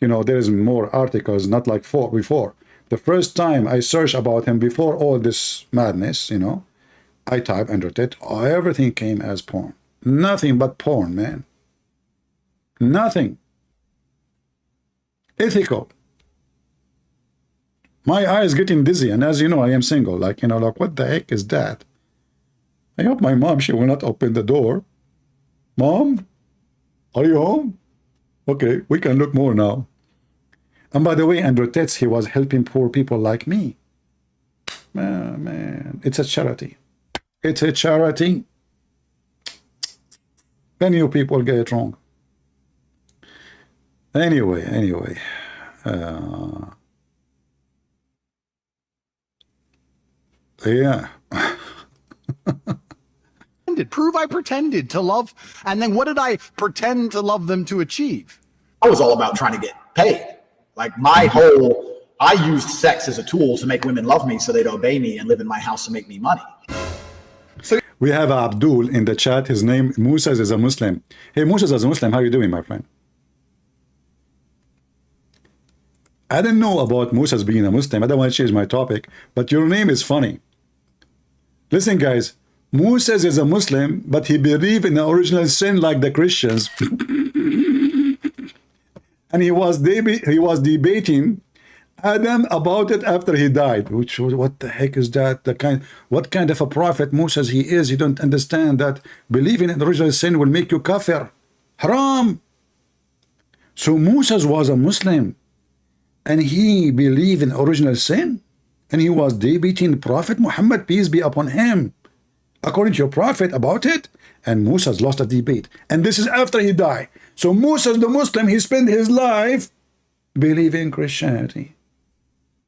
you know, there is more articles, not like before. The first time I searched about him before all this madness, you know, I typed Andrew Tate. Oh, everything came as porn. Nothing but porn, man. Nothing ethical. My eyes getting dizzy, and as you know, I am single. Like, you know, like, what the heck is that? I hope my mom, she will not open the door. Mom, are you home? Okay, we can look more now. And by the way, Andrew Tate, he was helping poor people like me. Man, it's a charity. It's a charity. Then you people get it wrong. Anyway. Yeah. Prove I pretended to love, and then what did I pretend to love them to achieve? I was all about trying to get paid. Like I used sex as a tool to make women love me so they'd obey me and live in my house and make me money. So we have Abdul in the chat. His name, Musa, is a Muslim. Hey, Musa is a Muslim. How are you doing, my friend? I didn't know about Musa's being a Muslim. I don't want to change my topic, but your name is funny. Listen, guys, Musa is a Muslim, but he believes in the original sin like the Christians. And he was debating Adam about it after he died. Which, what the heck is that? What kind of a prophet Musa he is? You don't understand that believing in the original sin will make you kafir. Haram. So Musa was a Muslim, and he believed in original sin, and he was debating Prophet Muhammad, peace be upon him, according to your prophet about it. And Musa's lost a debate, and this is after he died. So Musa's the Muslim, he spent his life believing in Christianity.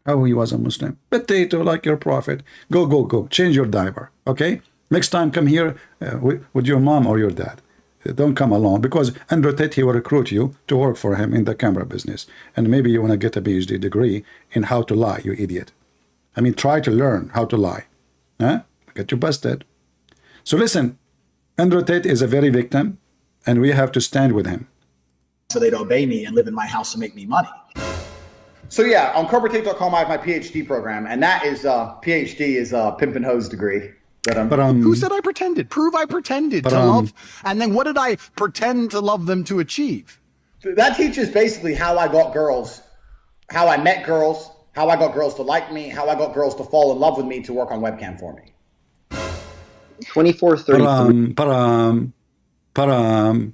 How he was a Muslim. Potato, like your prophet. Go, change your diaper, okay? Next time come here with your mom or your dad. Don't come alone, because Andrew Tate, he will recruit you to work for him in the camera business, and maybe you want to get a PhD degree in how to lie, you idiot. I mean, try to learn how to lie. Huh? Get you busted. So listen, Andrew Tate is a very victim, and we have to stand with him. So they'd obey me and live in my house and make me money. So yeah, on CobraTate.com, I have my PhD program, and that is PhD is a pimp and hose degree. Who said I pretended? Prove I pretended to love, and then what did I pretend to love them to achieve? That teaches basically how I got girls, how I met girls, how I got girls to like me, how I got girls to fall in love with me to work on webcam for me. 2433. Param, param,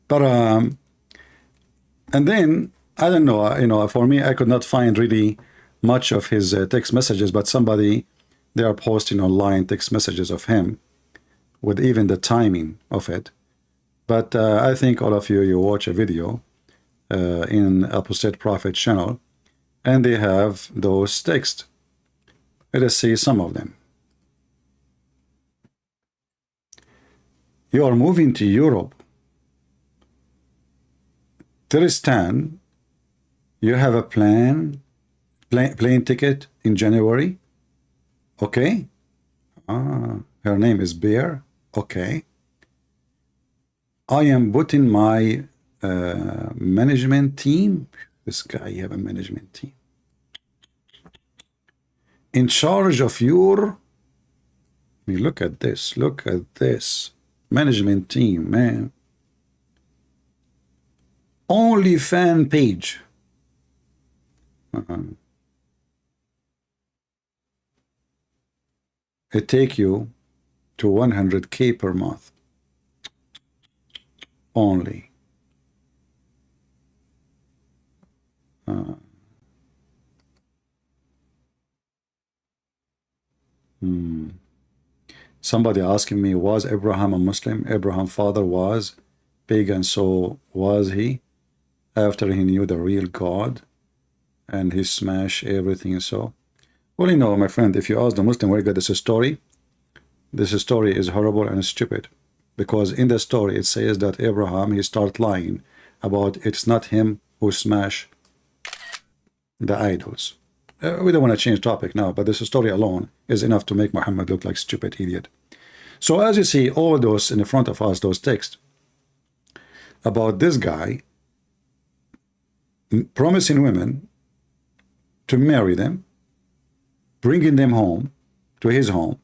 param. And then, I don't know, you know, for me, I could not find really much of his text messages, but somebody, they are posting online text messages of him with even the timing of it. But I think all of you, you watch a video in Apostate Prophet channel, and they have those texts. Let us see some of them. You are moving to Europe. Tristan, you have a plane ticket in January. Okay. Her name is Bear. Okay. I am putting my management team. This guy, you have a management team. In charge of your, I mean, look at this. Look at this. Management team, man. Only fan page. It take you to 100K per month. Only. Somebody asking me, was Abraham a Muslim? Abraham's father was pagan, so was he? After he knew the real God and he smashed everything. So, well, you know, my friend, if you ask the Muslim where you got this story is horrible and stupid, because in the story it says that Abraham, he start lying about it's not him who smashed the idols. We don't want to change topic now, but this story alone is enough to make Muhammad look like stupid idiot. So as you see, all those in the front of us, those texts about this guy promising women to marry them, bringing them home to his home,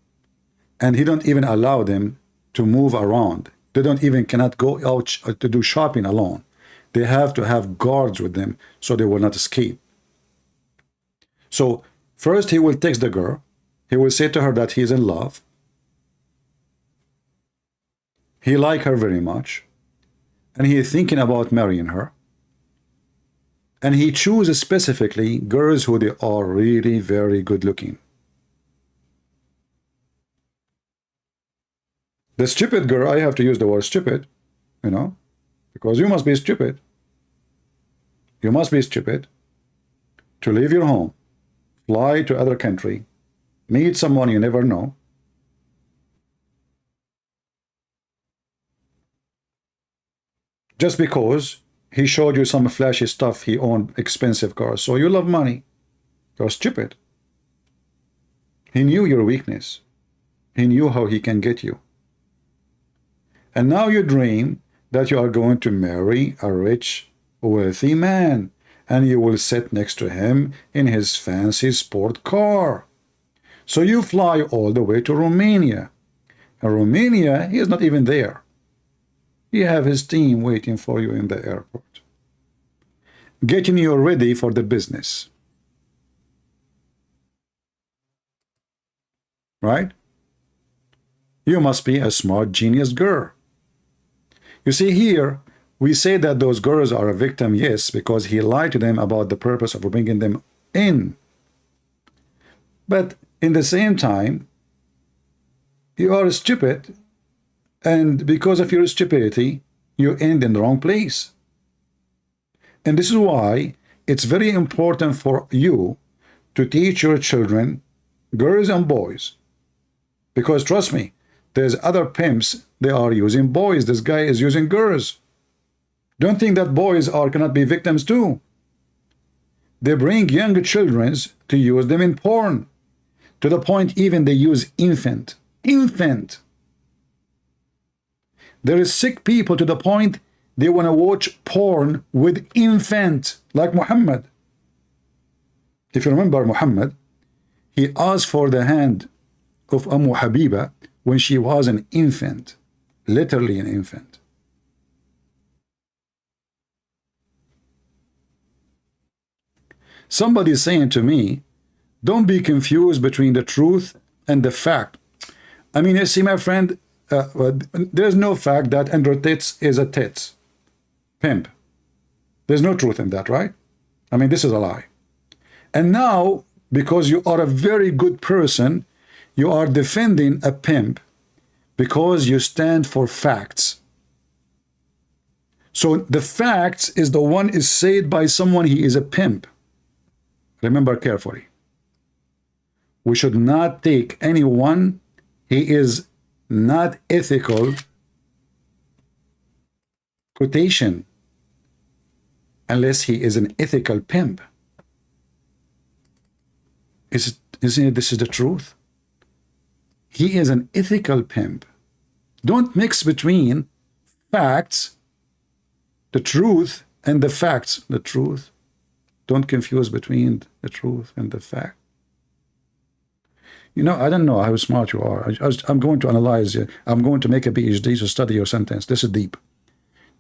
and he don't even allow them to move around. They don't even cannot go out to do shopping alone. They have to have guards with them so they will not escape. So first he will text the girl. He will say to her that he's in love. He like her very much. And he is thinking about marrying her. And he chooses specifically girls who they are really very good looking. The stupid girl, I have to use the word stupid, you know, because you must be stupid. You must be stupid to leave your home, fly to other country, meet someone you never know, just because he showed you some flashy stuff, he owned expensive cars, so you love money. You're stupid. He knew your weakness. He knew how he can get you. And now you dream that you are going to marry a rich, wealthy man, and you will sit next to him in his fancy sport car. So you fly all the way to Romania. In Romania, he is not even there. You have his team waiting for you in the airport, getting you ready for the business. Right? You must be a smart genius girl. You see here, we say that those girls are a victim, yes, because he lied to them about the purpose of bringing them in. But in the same time, you are stupid, and because of your stupidity, you end in the wrong place. And this is why it's very important for you to teach your children, girls and boys, because trust me, there's other pimps, they are using boys. This guy is using girls. Don't think that boys cannot be victims too. They bring young children to use them in porn, to the point even they use infant. There is sick people to the point they want to watch porn with infant, like Muhammad. If you remember Muhammad, he asked for the hand of Habiba when she was an infant, literally an infant. Somebody is saying to me, don't be confused between the truth and the fact. I mean, you see, my friend, there's no fact that Andrew Tate is a tit pimp. There's no truth in that, right? I mean, this is a lie. And now, because you are a very good person, you are defending a pimp because you stand for facts. So the facts is the one is said by someone he is a pimp. Remember carefully. We should not take anyone he is not ethical quotation unless he is an ethical pimp. Isn't it this is the truth? He is an ethical pimp. Don't mix between facts, the truth, and the facts. The truth. Don't confuse between the truth and the fact. You know, I don't know how smart you are. I'm going to analyze you. I'm going to make a PhD to study your sentence. This is deep.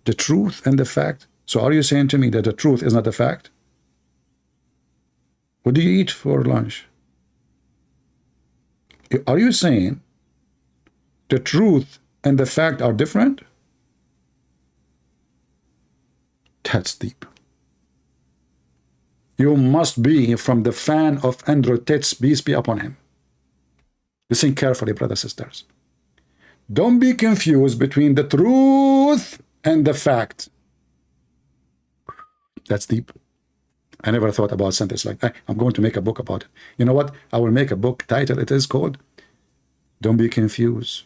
The truth and the fact. So are you saying to me that the truth is not a fact? What do you eat for lunch? Are you saying the truth and the fact are different? That's deep. You must be from the fan of Andrew Tate, peace be upon him. Listen carefully, brothers and sisters. Don't be confused between the truth and the fact. That's deep. I never thought about sentence like that. I'm going to make a book about it. You know what? I will make a book title. It is called Don't Be Confused.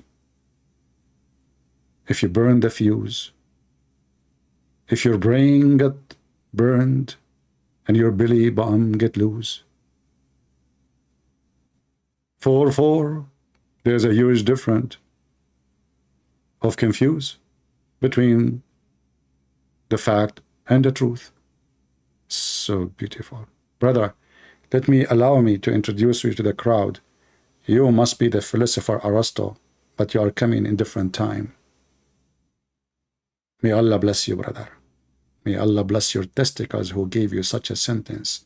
If you burn the fuse, if your brain got burned and your belly button get loose, 4-4, there's a huge difference of confuse between the fact and the truth. So beautiful. Brother, allow me to introduce you to the crowd. You must be the philosopher Aristotle, but you are coming in different time. May Allah bless you, brother. May Allah bless your testicles who gave you such a sentence.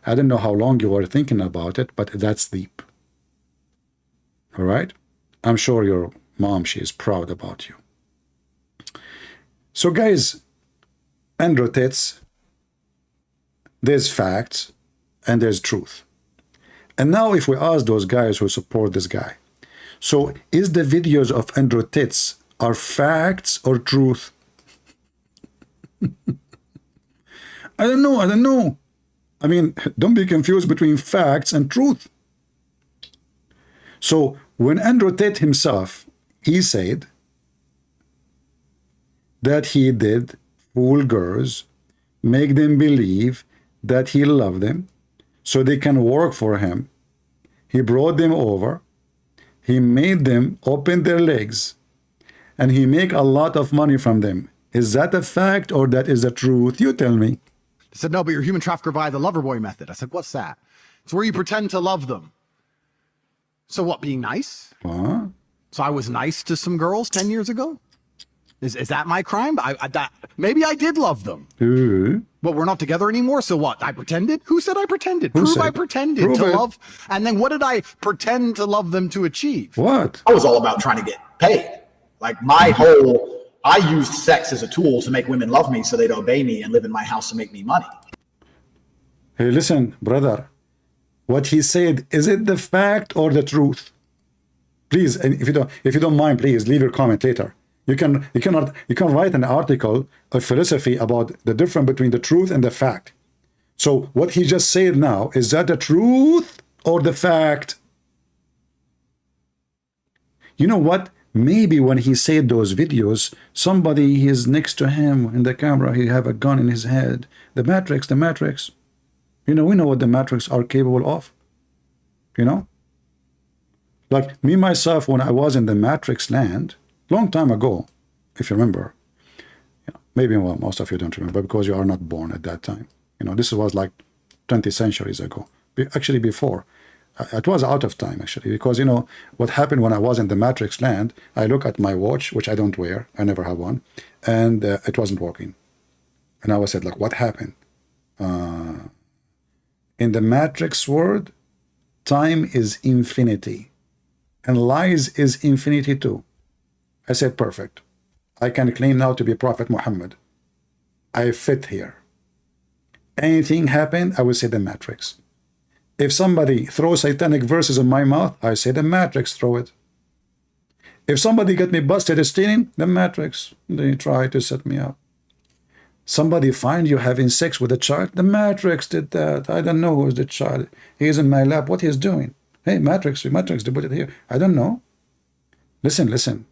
I don't know how long you were thinking about it, but that's deep. All right? I'm sure your mom, she is proud about you. So guys, Andrew Tate, there's facts and there's truth. And now if we ask those guys who support this guy, so is the videos of Andrew Tate are facts or truth? I don't know. I mean, don't be confused between facts and truth. So when Andrew Tate himself, he said that he did fool girls, make them believe that he loved them so they can work for him. He brought them over. He made them open their legs and he make a lot of money from them. Is that a fact or that is the truth? You tell me. He said, no, but you're a human trafficker via the lover boy method. I said, what's that? It's where you pretend to love them. So what, being nice? Huh? So I was nice to some girls 10 years ago? Is that my crime? Maybe I did love them. But we're not together anymore, so what? I pretended? Who said I pretended? Prove I pretended to love. And then what did I pretend to love them to achieve? What? I was all about trying to get paid. Like I used sex as a tool to make women love me so they'd obey me and live in my house and make me money. Hey, listen, brother. What he said, is it the fact or the truth? Please, and if you don't mind, please leave your comment later. You can write an article of philosophy about the difference between the truth and the fact. So what he just said now, is that the truth or the fact? You know what? Maybe when he said those videos, somebody is next to him in the camera, he have a gun in his head. The Matrix. You know, we know what the Matrix are capable of. You know? Like me, myself, when I was in the Matrix land, long time ago, if you remember, maybe well, most of you don't remember because you are not born at that time. You know, this was like 20 centuries ago, actually before. It was out of time, actually, because, you know, what happened when I was in the Matrix land, I look at my watch, which I don't wear, I never have one, and it wasn't working. And I was said, like, what happened? In the Matrix world, time is infinity, and lies is infinity too. I said, perfect. I can claim now to be Prophet Muhammad. I fit here. Anything happen, I will say the Matrix. If somebody throws satanic verses in my mouth, I say the Matrix throw it. If somebody get me busted stealing, the Matrix, they try to set me up. Somebody find you having sex with a child, the Matrix did that. I don't know who is the child. He's in my lap. What he's doing? Hey, Matrix, they put it here. I don't know. Listen, listen.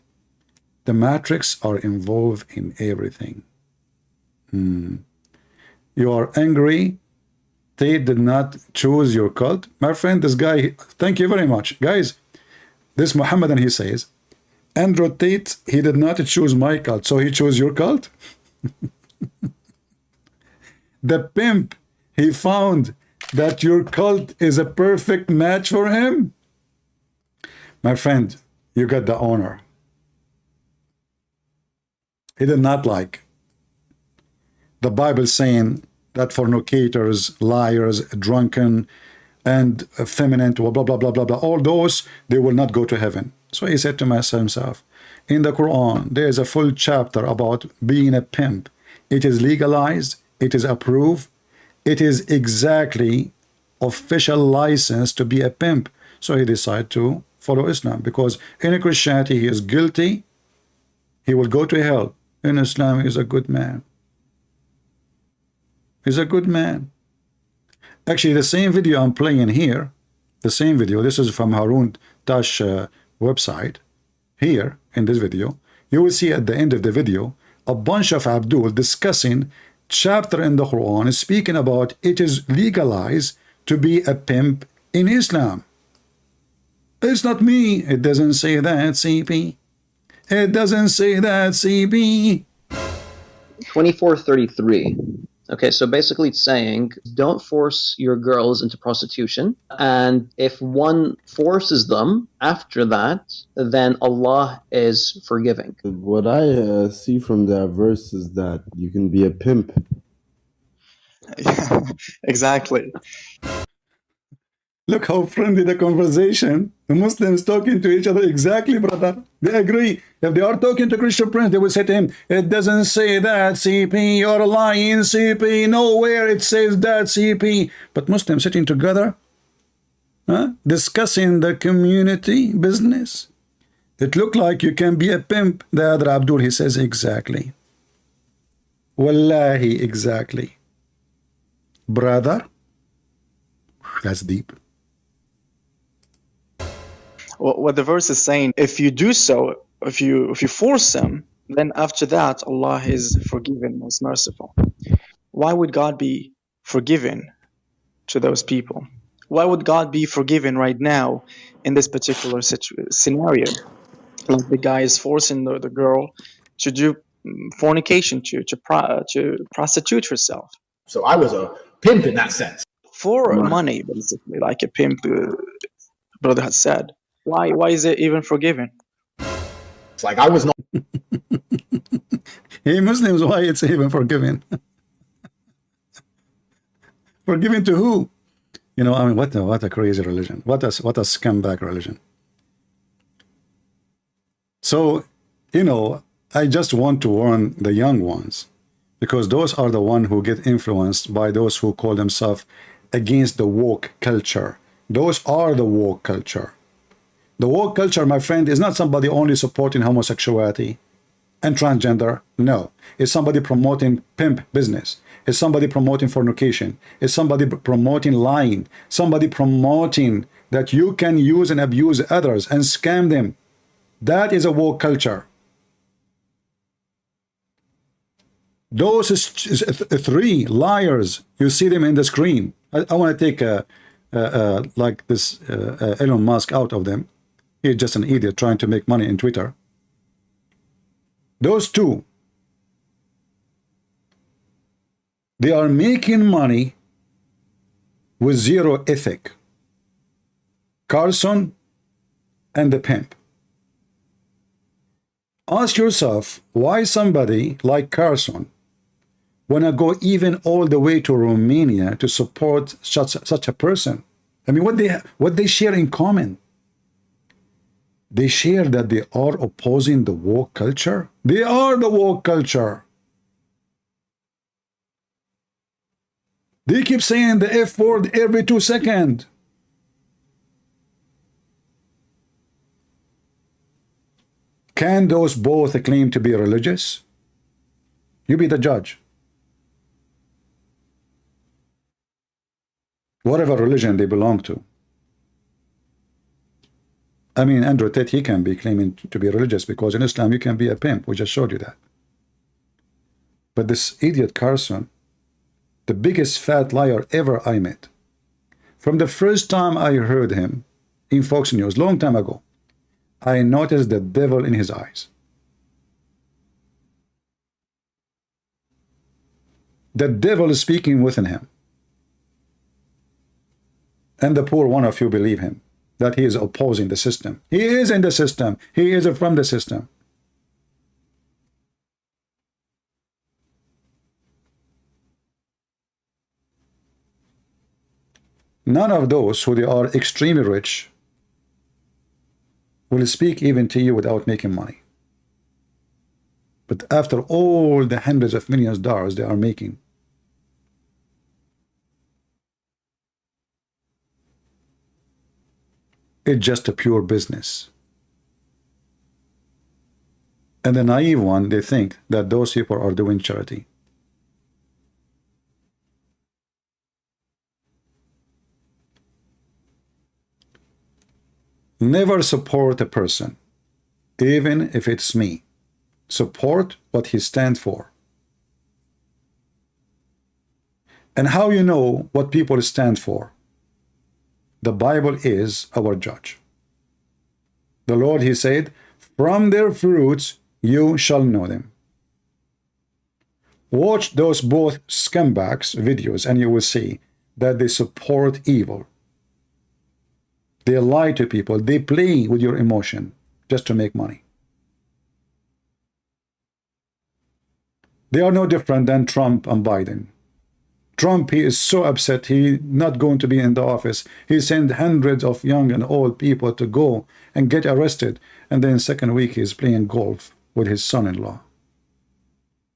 The Matrix are involved in everything. You are angry. Tate did not choose your cult. My friend, this guy, thank you very much. Guys, this Muhammadan, he says, Andrew Tate, he did not choose my cult, so he chose your cult? The pimp, he found that your cult is a perfect match for him? My friend, you got the honor. He did not like. The Bible saying that fornicators, liars, drunken, and effeminate, blah, blah, blah, blah, blah, all those, they will not go to heaven. So he said to himself, in the Quran, there is a full chapter about being a pimp. It is legalized, it is approved, it is exactly official license to be a pimp. So he decided to follow Islam, because in Christianity he is guilty, he will go to hell. In Islam he is a good man. He's a good man. Actually, the same video I'm playing here, the same video, this is from Harun Tash website. Here, in this video, you will see at the end of the video, a bunch of Abdul discussing chapter in the Quran, speaking about it is legalized to be a pimp in Islam. It's not me. It doesn't say that, CP. It doesn't say that, CP. 2433. Okay, so basically it's saying don't force your girls into prostitution, and if one forces them after that, then Allah is forgiving. What I see from that verse is that you can be a pimp. Yeah, exactly. Look how friendly the conversation. The Muslims talking to each other. Exactly, brother. They agree. If they are talking to Christian Prince, they will say to him, it doesn't say that, CP. You're lying, CP. Nowhere it says that, CP. But Muslims sitting together, discussing the community business. It looked like you can be a pimp. The other Abdul, he says, exactly. Wallahi, exactly. Brother, that's deep. What the verse is saying, if you do so, if you force them, then after that Allah is forgiving, most merciful. Why would God be forgiving to those people? Why would God be forgiving right now in this particular scenario? Like the guy is forcing the girl to do fornication, to prostitute herself. So I was a pimp in that sense. For money, basically, like a pimp, brother has said. Why is it even forgiven? It's like I was not. Hey, Muslims, why it's even forgiven? Forgiven to who? You know, I mean, what a crazy religion. What a scumbag religion. So, you know, I just want to warn the young ones, because those are the ones who get influenced by those who call themselves against the woke culture. Those are the woke culture. The woke culture, my friend, is not somebody only supporting homosexuality and transgender. No. It's somebody promoting pimp business. It's somebody promoting fornication. It's somebody promoting lying. Somebody promoting that you can use and abuse others and scam them. That is a woke culture. Those three liars, you see them in the screen. I want to take like this Elon Musk out of them. He's just an idiot trying to make money in Twitter. Those two, they are making money with zero ethic. Carson and the pimp. Ask yourself why somebody like Carson, want to go even all the way to Romania to support such a person? I mean, what they share in common? They share that they are opposing the woke culture. They are the woke culture. They keep saying the F word every 2 seconds. Can those both claim to be religious? You be the judge. Whatever religion they belong to. I mean, Andrew Tate, he can be claiming to be religious because in Islam you can be a pimp. We just showed you that. But this idiot Carson, the biggest fat liar ever I met, from the first time I heard him in Fox News, long time ago, I noticed the devil in his eyes. The devil is speaking within him. And the poor one of you believe him, that he is opposing the system. He is in the system. He is from the system. None of those who they are extremely rich will speak even to you without making money. But after all the hundreds of millions of dollars they are making, it's just a pure business. And the naive one, they think that those people are doing charity. Never support a person, even if it's me. Support what he stands for. And how you know what people stand for? The Bible is our judge. The Lord, he said, from their fruits you shall know them. Watch those both scumbags videos and you will see that they support evil. They lie to people. They play with your emotion just to make money. They are no different than Trump and Biden. Trump, he is so upset he's not going to be in the office. He sent hundreds of young and old people to go and get arrested. And then second week he's playing golf with his son-in-law.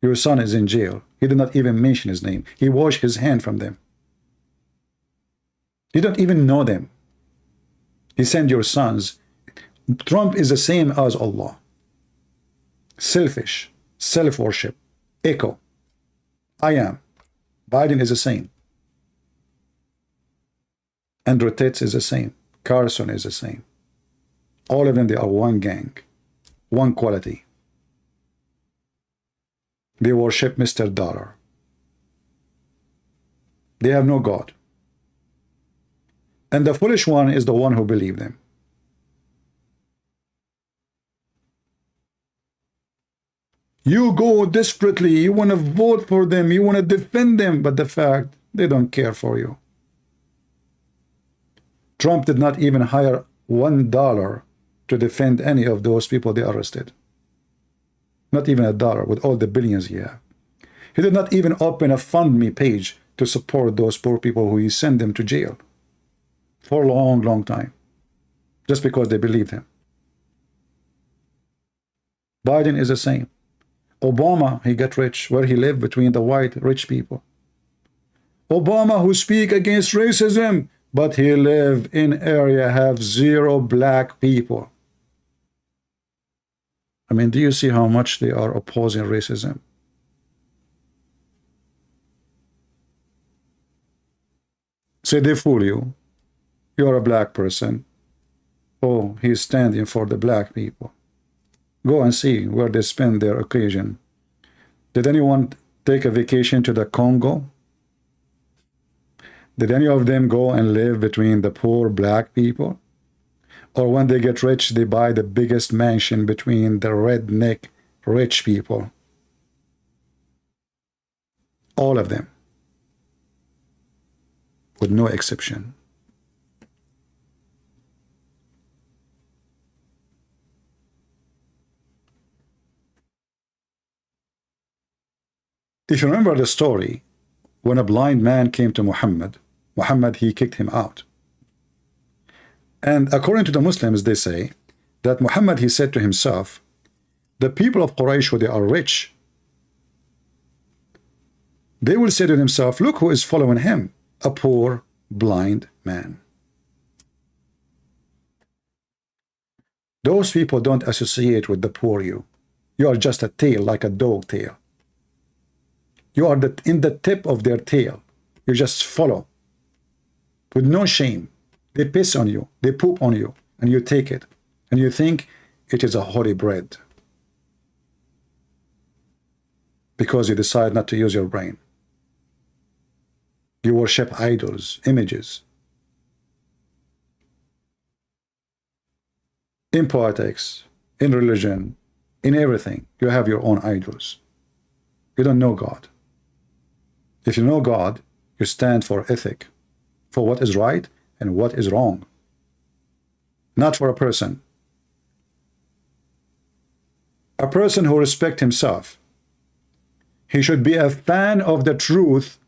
Your son is in jail. He did not even mention his name. He washed his hand from them. You don't even know them. He sent your sons. Trump is the same as Allah. Selfish, self-worship, echo. I am. Biden is the same. Andrew Tate is the same. Carson is the same. All of them, they are one gang, one quality. They worship Mr. Dollar. They have no God. And the foolish one is the one who believes them. You go desperately, you want to vote for them, you want to defend them, but the fact, they don't care for you. Trump did not even hire $1 to defend any of those people they arrested. Not even $1 with all the billions he have. He did not even open a FundMe page to support those poor people who he sent them to jail for a long, long time, just because they believed him. Biden is the same. Obama, he got rich where he lived between the white rich people. Obama who speak against racism, but he lived in area have 0 black people. I mean, do you see how much they are opposing racism? So they fool you. You're a black person. Oh, he's standing for the black people. Go and see where they spend their occasion. Did anyone take a vacation to the Congo? Did any of them go and live between the poor black people? Or when they get rich, they buy the biggest mansion between the redneck rich people? All of them, with no exception. If you remember the story, when a blind man came to Muhammad, he kicked him out. And according to the Muslims, they say that Muhammad, he said to himself, the people of Quraysh, who they are rich, they will say to themselves, look who is following him, a poor blind man. Those people don't associate with the poor you. You are just a tail, like a dog tail. You are in the tip of their tail. You just follow with no shame. They piss on you, they poop on you, and you take it, and you think it is a holy bread because you decide not to use your brain. You worship idols, images. In politics, in religion, in everything, you have your own idols. You don't know God. If you know God, you stand for ethic, for what is right and what is wrong, not for a person. A person who respects himself, he should be a fan of the truth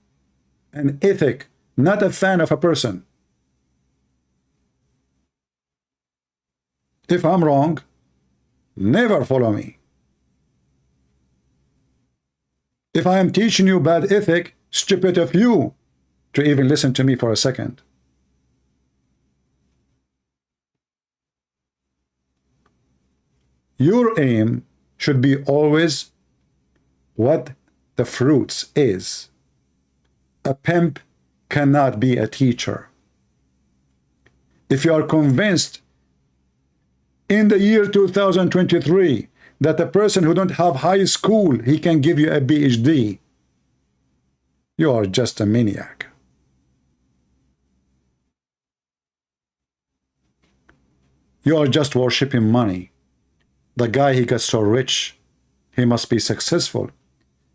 and ethic, not a fan of a person. If I'm wrong, never follow me. If I am teaching you bad ethic, stupid of you to even listen to me for a second. Your aim should be always what the fruits is. A pimp cannot be a teacher. If you are convinced in the year 2023 that a person who don't have high school, he can give you a PhD, you are just a maniac. You are just worshiping money. The guy, he got so rich, he must be successful.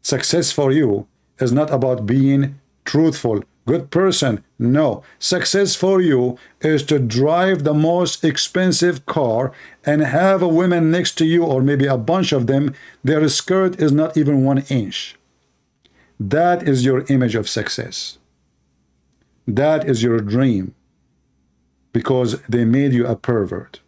Success for you is not about being truthful, good person. No, success for you is to drive the most expensive car and have a woman next to you, or maybe a bunch of them, their skirt is not even 1 inch. That is your image of success. That is your dream, because they made you a pervert.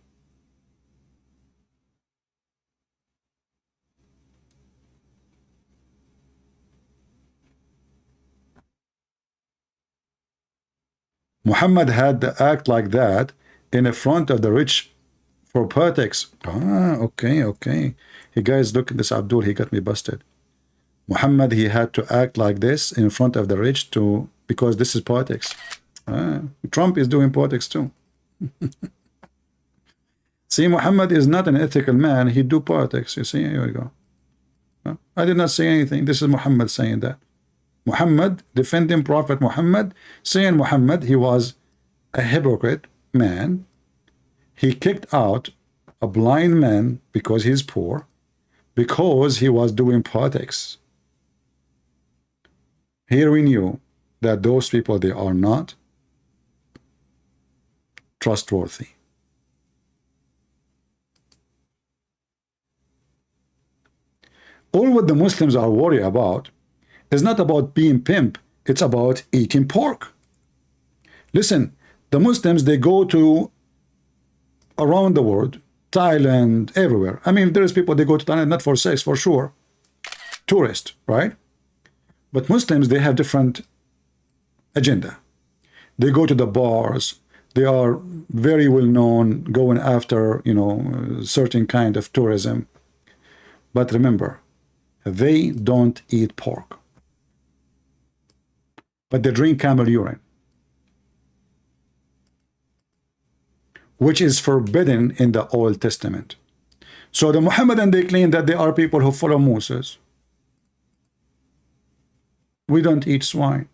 Muhammad had to act like that in the front of the rich for politics. Okay. Hey guys, look at this Abdul, he got me busted. Muhammad, he had to act like this in front of the rich because this is politics. Trump is doing politics too. See, Muhammad is not an ethical man, he do politics. You see, here we go. I did not say anything. This is Muhammad saying that. Muhammad defending Prophet Muhammad, saying Muhammad, he was a hypocrite man. He kicked out a blind man because he's poor, because he was doing politics. Here we knew that those people, they are not trustworthy. All what the Muslims are worried about is not about being pimp, it's about eating pork. Listen, the Muslims, they go to around the world, Thailand, everywhere. I mean, there's people, they go to Thailand not for sex, for sure. Tourist, right? But Muslims, they have different agenda. They go to the bars, they are very well known, going after, certain kind of tourism. But remember, they don't eat pork, but they drink camel urine, which is forbidden in the Old Testament. So the Muhammadan, they claim that they are people who follow Moses. We don't eat swine.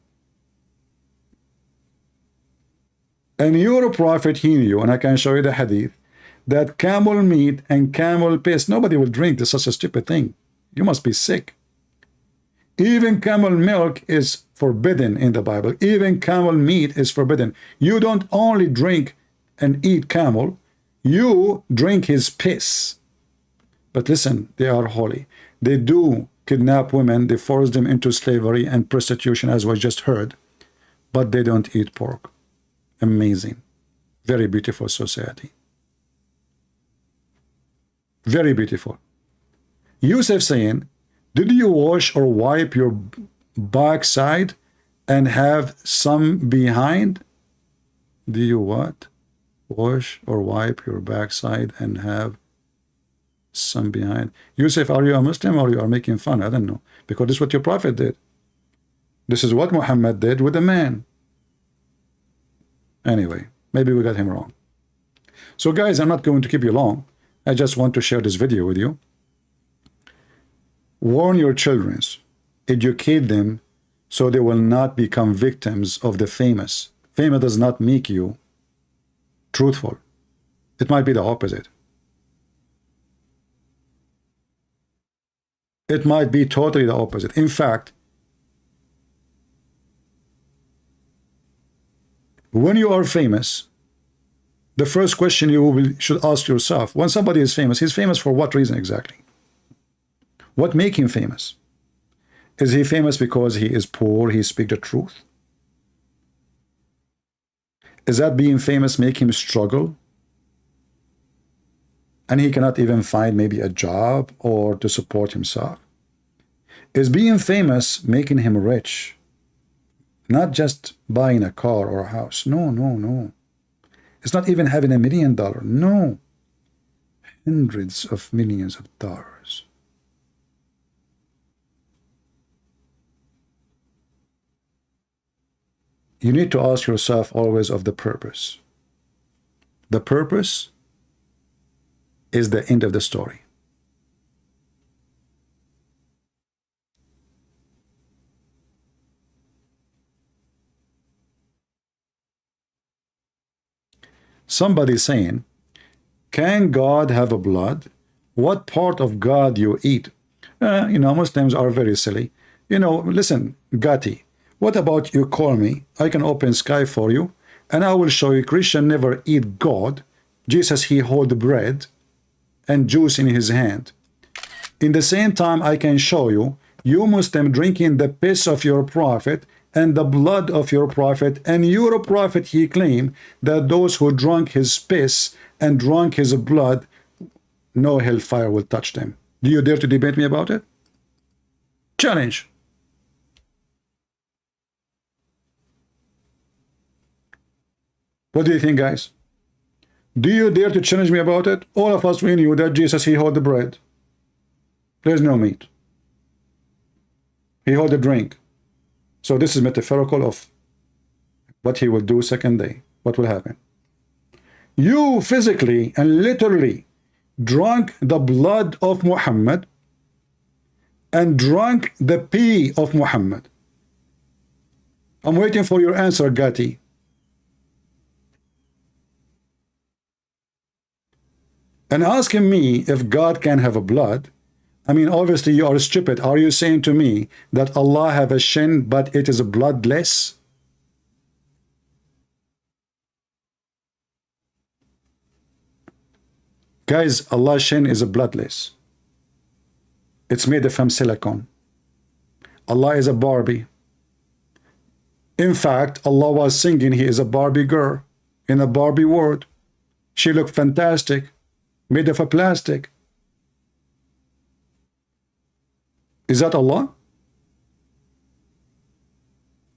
And your prophet, he knew, and I can show you the hadith, that camel meat and camel piss, nobody will drink. This is such a stupid thing. You must be sick. Even camel milk is forbidden in the Bible. Even camel meat is forbidden. You don't only drink and eat camel, you drink his piss. But listen, they are holy. They do kidnap women, they force them into slavery and prostitution, as we just heard, but they don't eat pork. Amazing. Very beautiful society. Very beautiful. Yusuf saying, did you wash or wipe your backside and have some behind? Do you what? Wash or wipe your backside and have some behind? Yusuf, are you a Muslim or you are making fun? I don't know. Because this is what your prophet did. This is what Muhammad did with a man. Anyway, maybe we got him wrong. So guys, I'm not going to keep you long. I just want to share this video with you. Warn your children. Educate them so they will not become victims of the famous. Famous does not make you truthful. It might be the opposite. It might be totally the opposite. In fact, when you are famous, the first question you should ask yourself, when somebody is famous, he's famous for what reason exactly? What makes him famous? Is he famous because he is poor, he speaks the truth? Is that being famous make him struggle? And he cannot even find maybe a job or to support himself? Is being famous making him rich? Not just buying a car or a house. No, no, no. It's not even having $1 million. No. Hundreds of millions of dollars. You need to ask yourself always of the purpose. The purpose is the end of the story. Somebody saying, can God have a blood? What part of God you eat? Muslims are very silly. Listen, Gati, what about you call me? I can open Skype for you, and I will show you Christian never eat God. Jesus, he hold bread and juice in his hand. In the same time, I can show you, you Muslim drinking the piss of your prophet and the blood of your prophet, and your prophet, he claimed that those who drank his piss and drank his blood, no hellfire will touch them. Do you dare to debate me about it? Challenge. What do you think, guys? Do you dare to challenge me about it? All of us, we knew that Jesus, he held the bread. There's no meat. He held the drink. So this is metaphorical of what he will do second day. What will happen? You physically and literally drank the blood of Muhammad and drank the pee of Muhammad. I'm waiting for your answer, Gati. And asking me if God can have a blood, I mean, obviously you are stupid. Are you saying to me that Allah have a shin, but it is bloodless? Guys, Allah's shin is bloodless. It's made from silicone. Allah is a Barbie. In fact, Allah was singing, he is a Barbie girl in a Barbie world. She looked fantastic, made of a plastic. Is that Allah?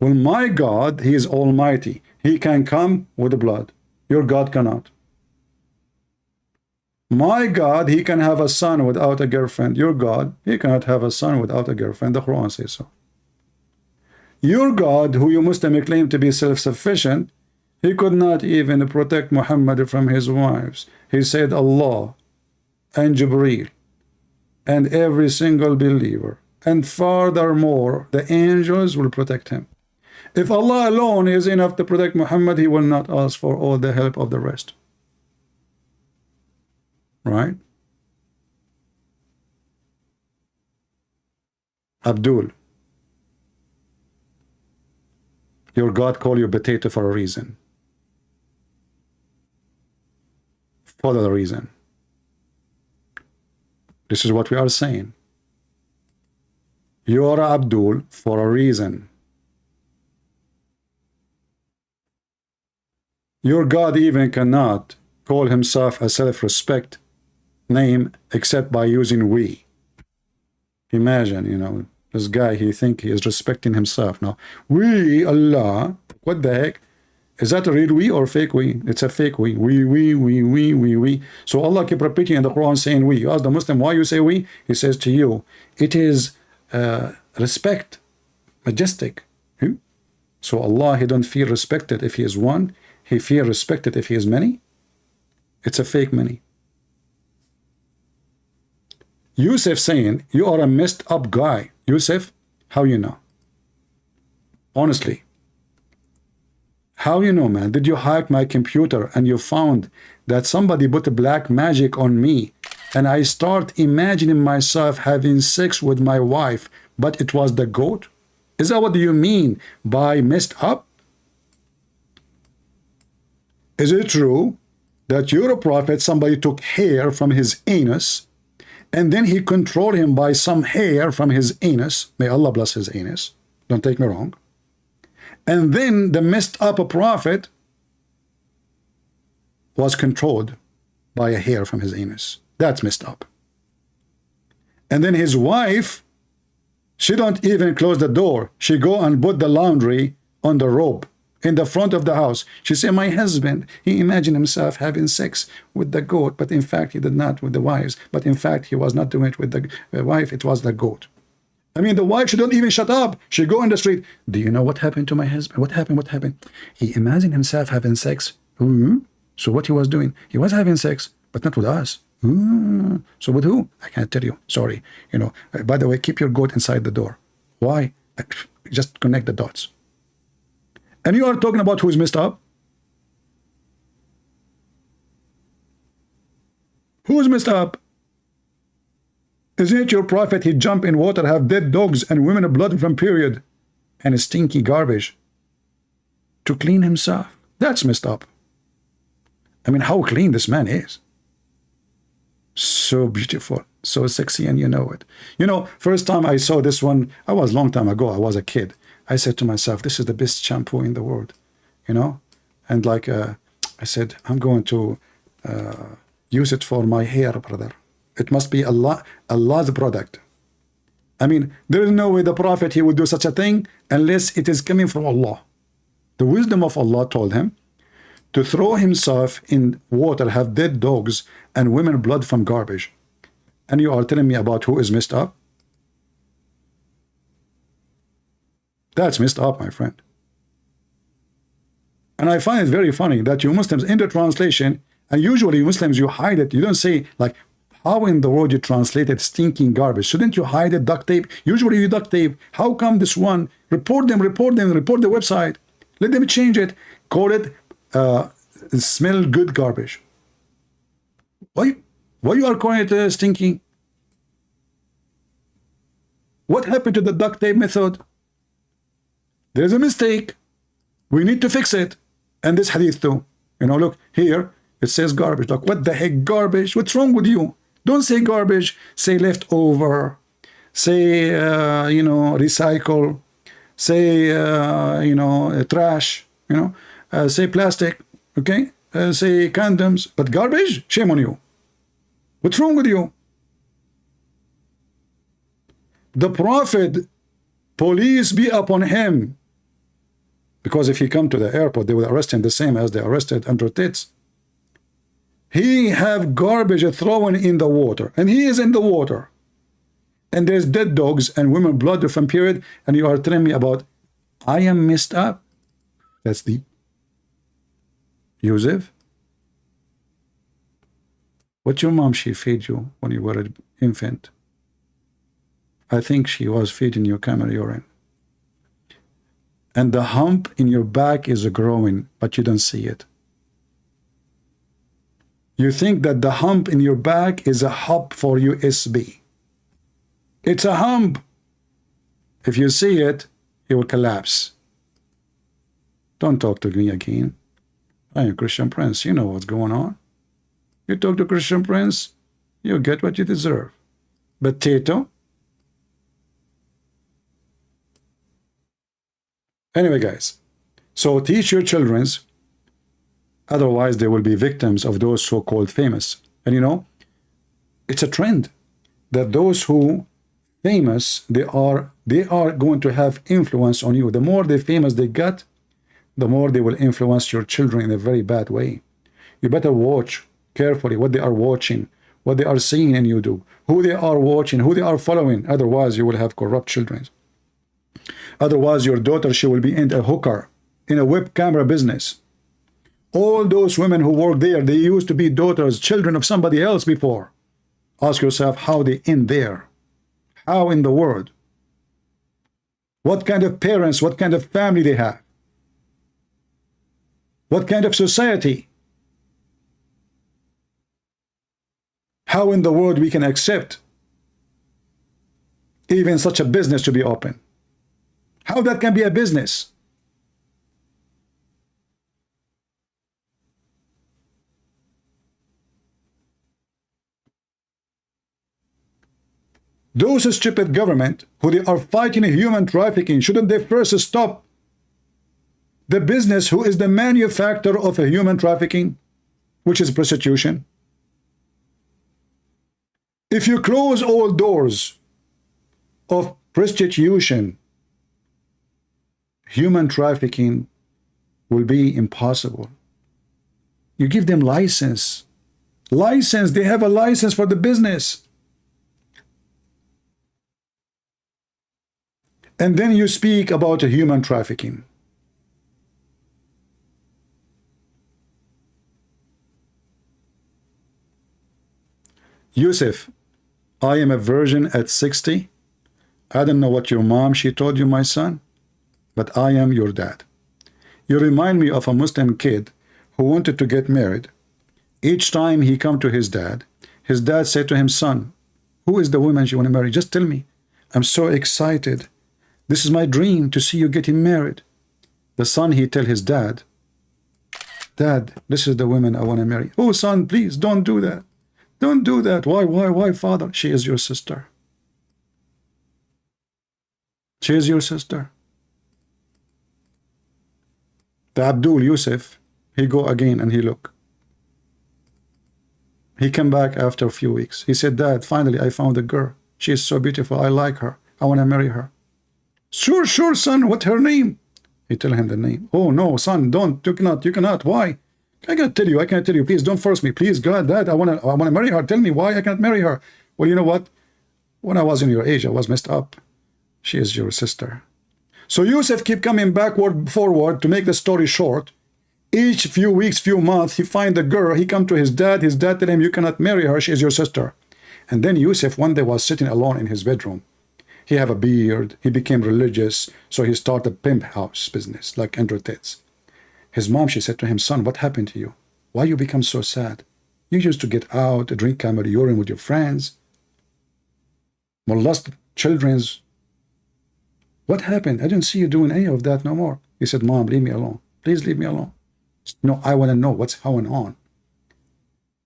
Well, my God, he is almighty. He can come with blood. Your God cannot. My God, he can have a son without a girlfriend. Your God, he cannot have a son without a girlfriend. The Quran says so. Your God, who you Muslim claim to be self-sufficient, he could not even protect Muhammad from his wives. He said Allah and Jibreel and every single believer, and furthermore the angels will protect him. If Allah alone is enough to protect Muhammad, he will not ask for all the help of the rest. Right? Abdul, your God called you potato for a reason. Follow the reason. This is what we are saying. You are Abdul for a reason. Your God even cannot call himself a self-respect name except by using we. Imagine, you know, this guy, he think he is respecting himself. Now, we, Allah, what the heck? Is that a real we or fake we? It's a fake we. We. So Allah keep repeating in the Quran saying we. You ask the Muslim, why you say we? He says to you, it is respect, majestic. So Allah, he don't feel respected if he is one. He feel respected if he is many. It's a fake many. Yusuf saying, you are a messed up guy. Yusuf, how you know? Honestly. How you know, man? Did you hack my computer and you found that somebody put a black magic on me and I start imagining myself having sex with my wife, but it was the goat? Is that what you mean by messed up? Is it true that you're a prophet, somebody took hair from his anus and then he controlled him by some hair from his anus? May Allah bless his anus. Don't take me wrong. And then the messed up prophet was controlled by a hair from his anus. That's messed up. And then his wife, she don't even close the door. She go and put the laundry on the rope in the front of the house. She said, my husband, he imagined himself having sex with the goat, but in fact he did not with the wives. But in fact he was not doing it with the wife, it was the goat. I mean, the wife, she don't even shut up. She go in the street. Do you know what happened to my husband? What happened? What happened? He imagined himself having sex. So what he was doing? He was having sex, but not with us. So with who? I can't tell you. Sorry. You know, by the way, keep your goat inside the door. Why? Just connect the dots. And you are talking about who's messed up? Who's messed up? Isn't it your prophet? He jump in water, have dead dogs and women blood from period and stinky garbage to clean himself. That's messed up. I mean, how clean this man is. So beautiful, so sexy, and you know it. You know, first time I saw this one, I was a long time ago, I was a kid. I said to myself, this is the best shampoo in the world, you know? And like, I said, I'm going to use it for my hair, brother. It must be Allah's product. I mean, there is no way the prophet, he would do such a thing unless it is coming from Allah. The wisdom of Allah told him to throw himself in water, have dead dogs and women blood from garbage. And you are telling me about who is messed up? That's messed up, my friend. And I find it very funny that you Muslims in the translation, and usually Muslims, you hide it. You don't say, like, how in the world you translated stinking garbage? Shouldn't you hide it, duct tape? Usually you duct tape. How come this one? Report them, report the website. Let them change it. Call it smell good garbage. Why you are calling it stinky? What happened to the duct tape method? There's a mistake. We need to fix it. And this hadith too. You know, look, here it says garbage. Look, what the heck garbage? What's wrong with you? Don't say garbage. Say leftover. Say, you know, recycle. Say, you know, trash. You know, say plastic. Okay? Say condoms. But garbage? Shame on you. What's wrong with you? The Prophet, police be upon him. Because if he come to the airport, they will arrest him the same as they arrested Andrew Tate. He have garbage thrown in the water. And he is in the water. And there's dead dogs and women blood from period. And you are telling me about, I am messed up. That's deep. Yusuf, what your mom, she fed you when you were an infant? I think she was feeding you camel urine. And the hump in your back is growing, but you don't see it. You think that the hump in your back is a hub for USB. It's a hump. If you see it, it will collapse. Don't talk to me again. I am Christian Prince. You know what's going on. You talk to Christian Prince, you get what you deserve. But Tate, Anyway, guys, so teach your children's, otherwise they will be victims of those so-called famous. And you know, it's a trend that those who famous, they are going to have influence on you. The more they famous they get, the more they will influence your children in a very bad way. You better watch carefully what they are watching, what they are seeing in YouTube, who they are watching, who they are following. Otherwise, you will have corrupt children. Otherwise, your daughter, she will be in a hooker, in a web camera business. All those women who work there, they used to be daughters, children of somebody else before. Ask yourself how they end there. How in the world? What kind of parents, what kind of family they have? What kind of society? How in the world we can accept even such a business to be open? How that can be a business? Those stupid government who they are fighting human trafficking, shouldn't they first stop the business who is the manufacturer of a human trafficking, which is prostitution? If you close all doors of prostitution, human trafficking will be impossible. You give them license. License, they have a license for the business. And then you speak about human trafficking. Yusuf, I am a virgin at 60. I don't know what your mom, she told you, my son, but I am your dad. You remind me of a Muslim kid who wanted to get married. Each time he come to his dad said to him, son, who is the woman you want to marry? Just tell me. I'm so excited. This is my dream to see you getting married. The son, he tell his dad, Dad, this is the woman I want to marry. Oh, son, please don't do that. Don't do that. Why, father? She is your sister. She is your sister. The Abdul Yusuf, he go again and he look. He came back after a few weeks. He said, Dad, finally I found a girl. She is so beautiful. I like her. I want to marry her. Sure, son. What's her name? He tell him the name. Oh, no, son, don't. You cannot. Why? I can't tell you. Please don't force me. Please, God, Dad, I want to marry her. Tell me why I can't marry her. Well, you know what? When I was in your age, I was messed up. She is your sister. So Yusuf keep coming forward to make the story short. Each few weeks, few months, he find a girl. He come to his dad. His dad tell him, you cannot marry her. She is your sister. And then Yusuf one day was sitting alone in his bedroom. He have a beard. He became religious. So he started a pimp house business like Andrew Tate's. His mom, she said to him, son, what happened to you? Why you become so sad? You used to get out, drink camel urine with your friends, molest children's. What happened? I didn't see you doing any of that no more. He said, Mom, leave me alone. Please leave me alone. No, I want to know what's going on.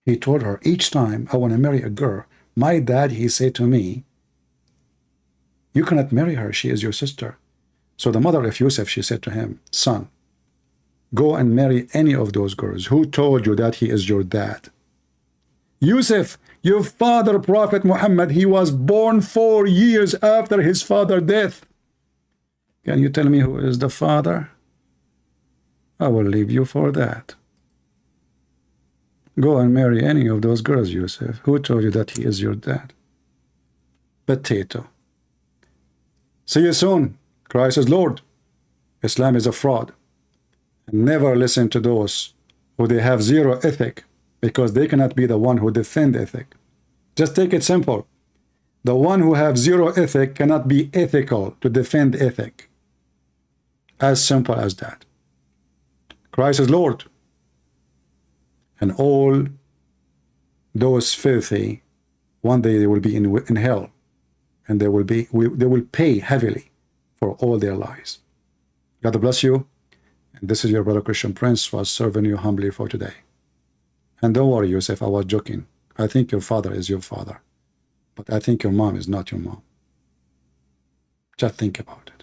He told her, each time I want to marry a girl, my dad, he said to me, you cannot marry her. She is your sister. So the mother of Yusuf, she said to him, son, go and marry any of those girls. Who told you that he is your dad? Yusuf, your father, Prophet Muhammad, he was born 4 years after his father's death. Can you tell me who is the father? I will leave you for that. Go and marry any of those girls, Yusuf. Who told you that he is your dad? Potato. See you soon. Christ is Lord. Islam is a fraud. Never listen to those who they have zero ethic, because they cannot be the one who defend ethic. Just take it simple. The one who have zero ethic cannot be ethical to defend ethic. As simple as that. Christ is Lord. And all those filthy, one day they will be in hell, and they will pay heavily for all their lies. God bless you. And this is your brother Christian Prince, was serving you humbly for today. And don't worry, Yusuf, I was joking. I think your father is your father, but I think your mom is not your mom. Just think about it.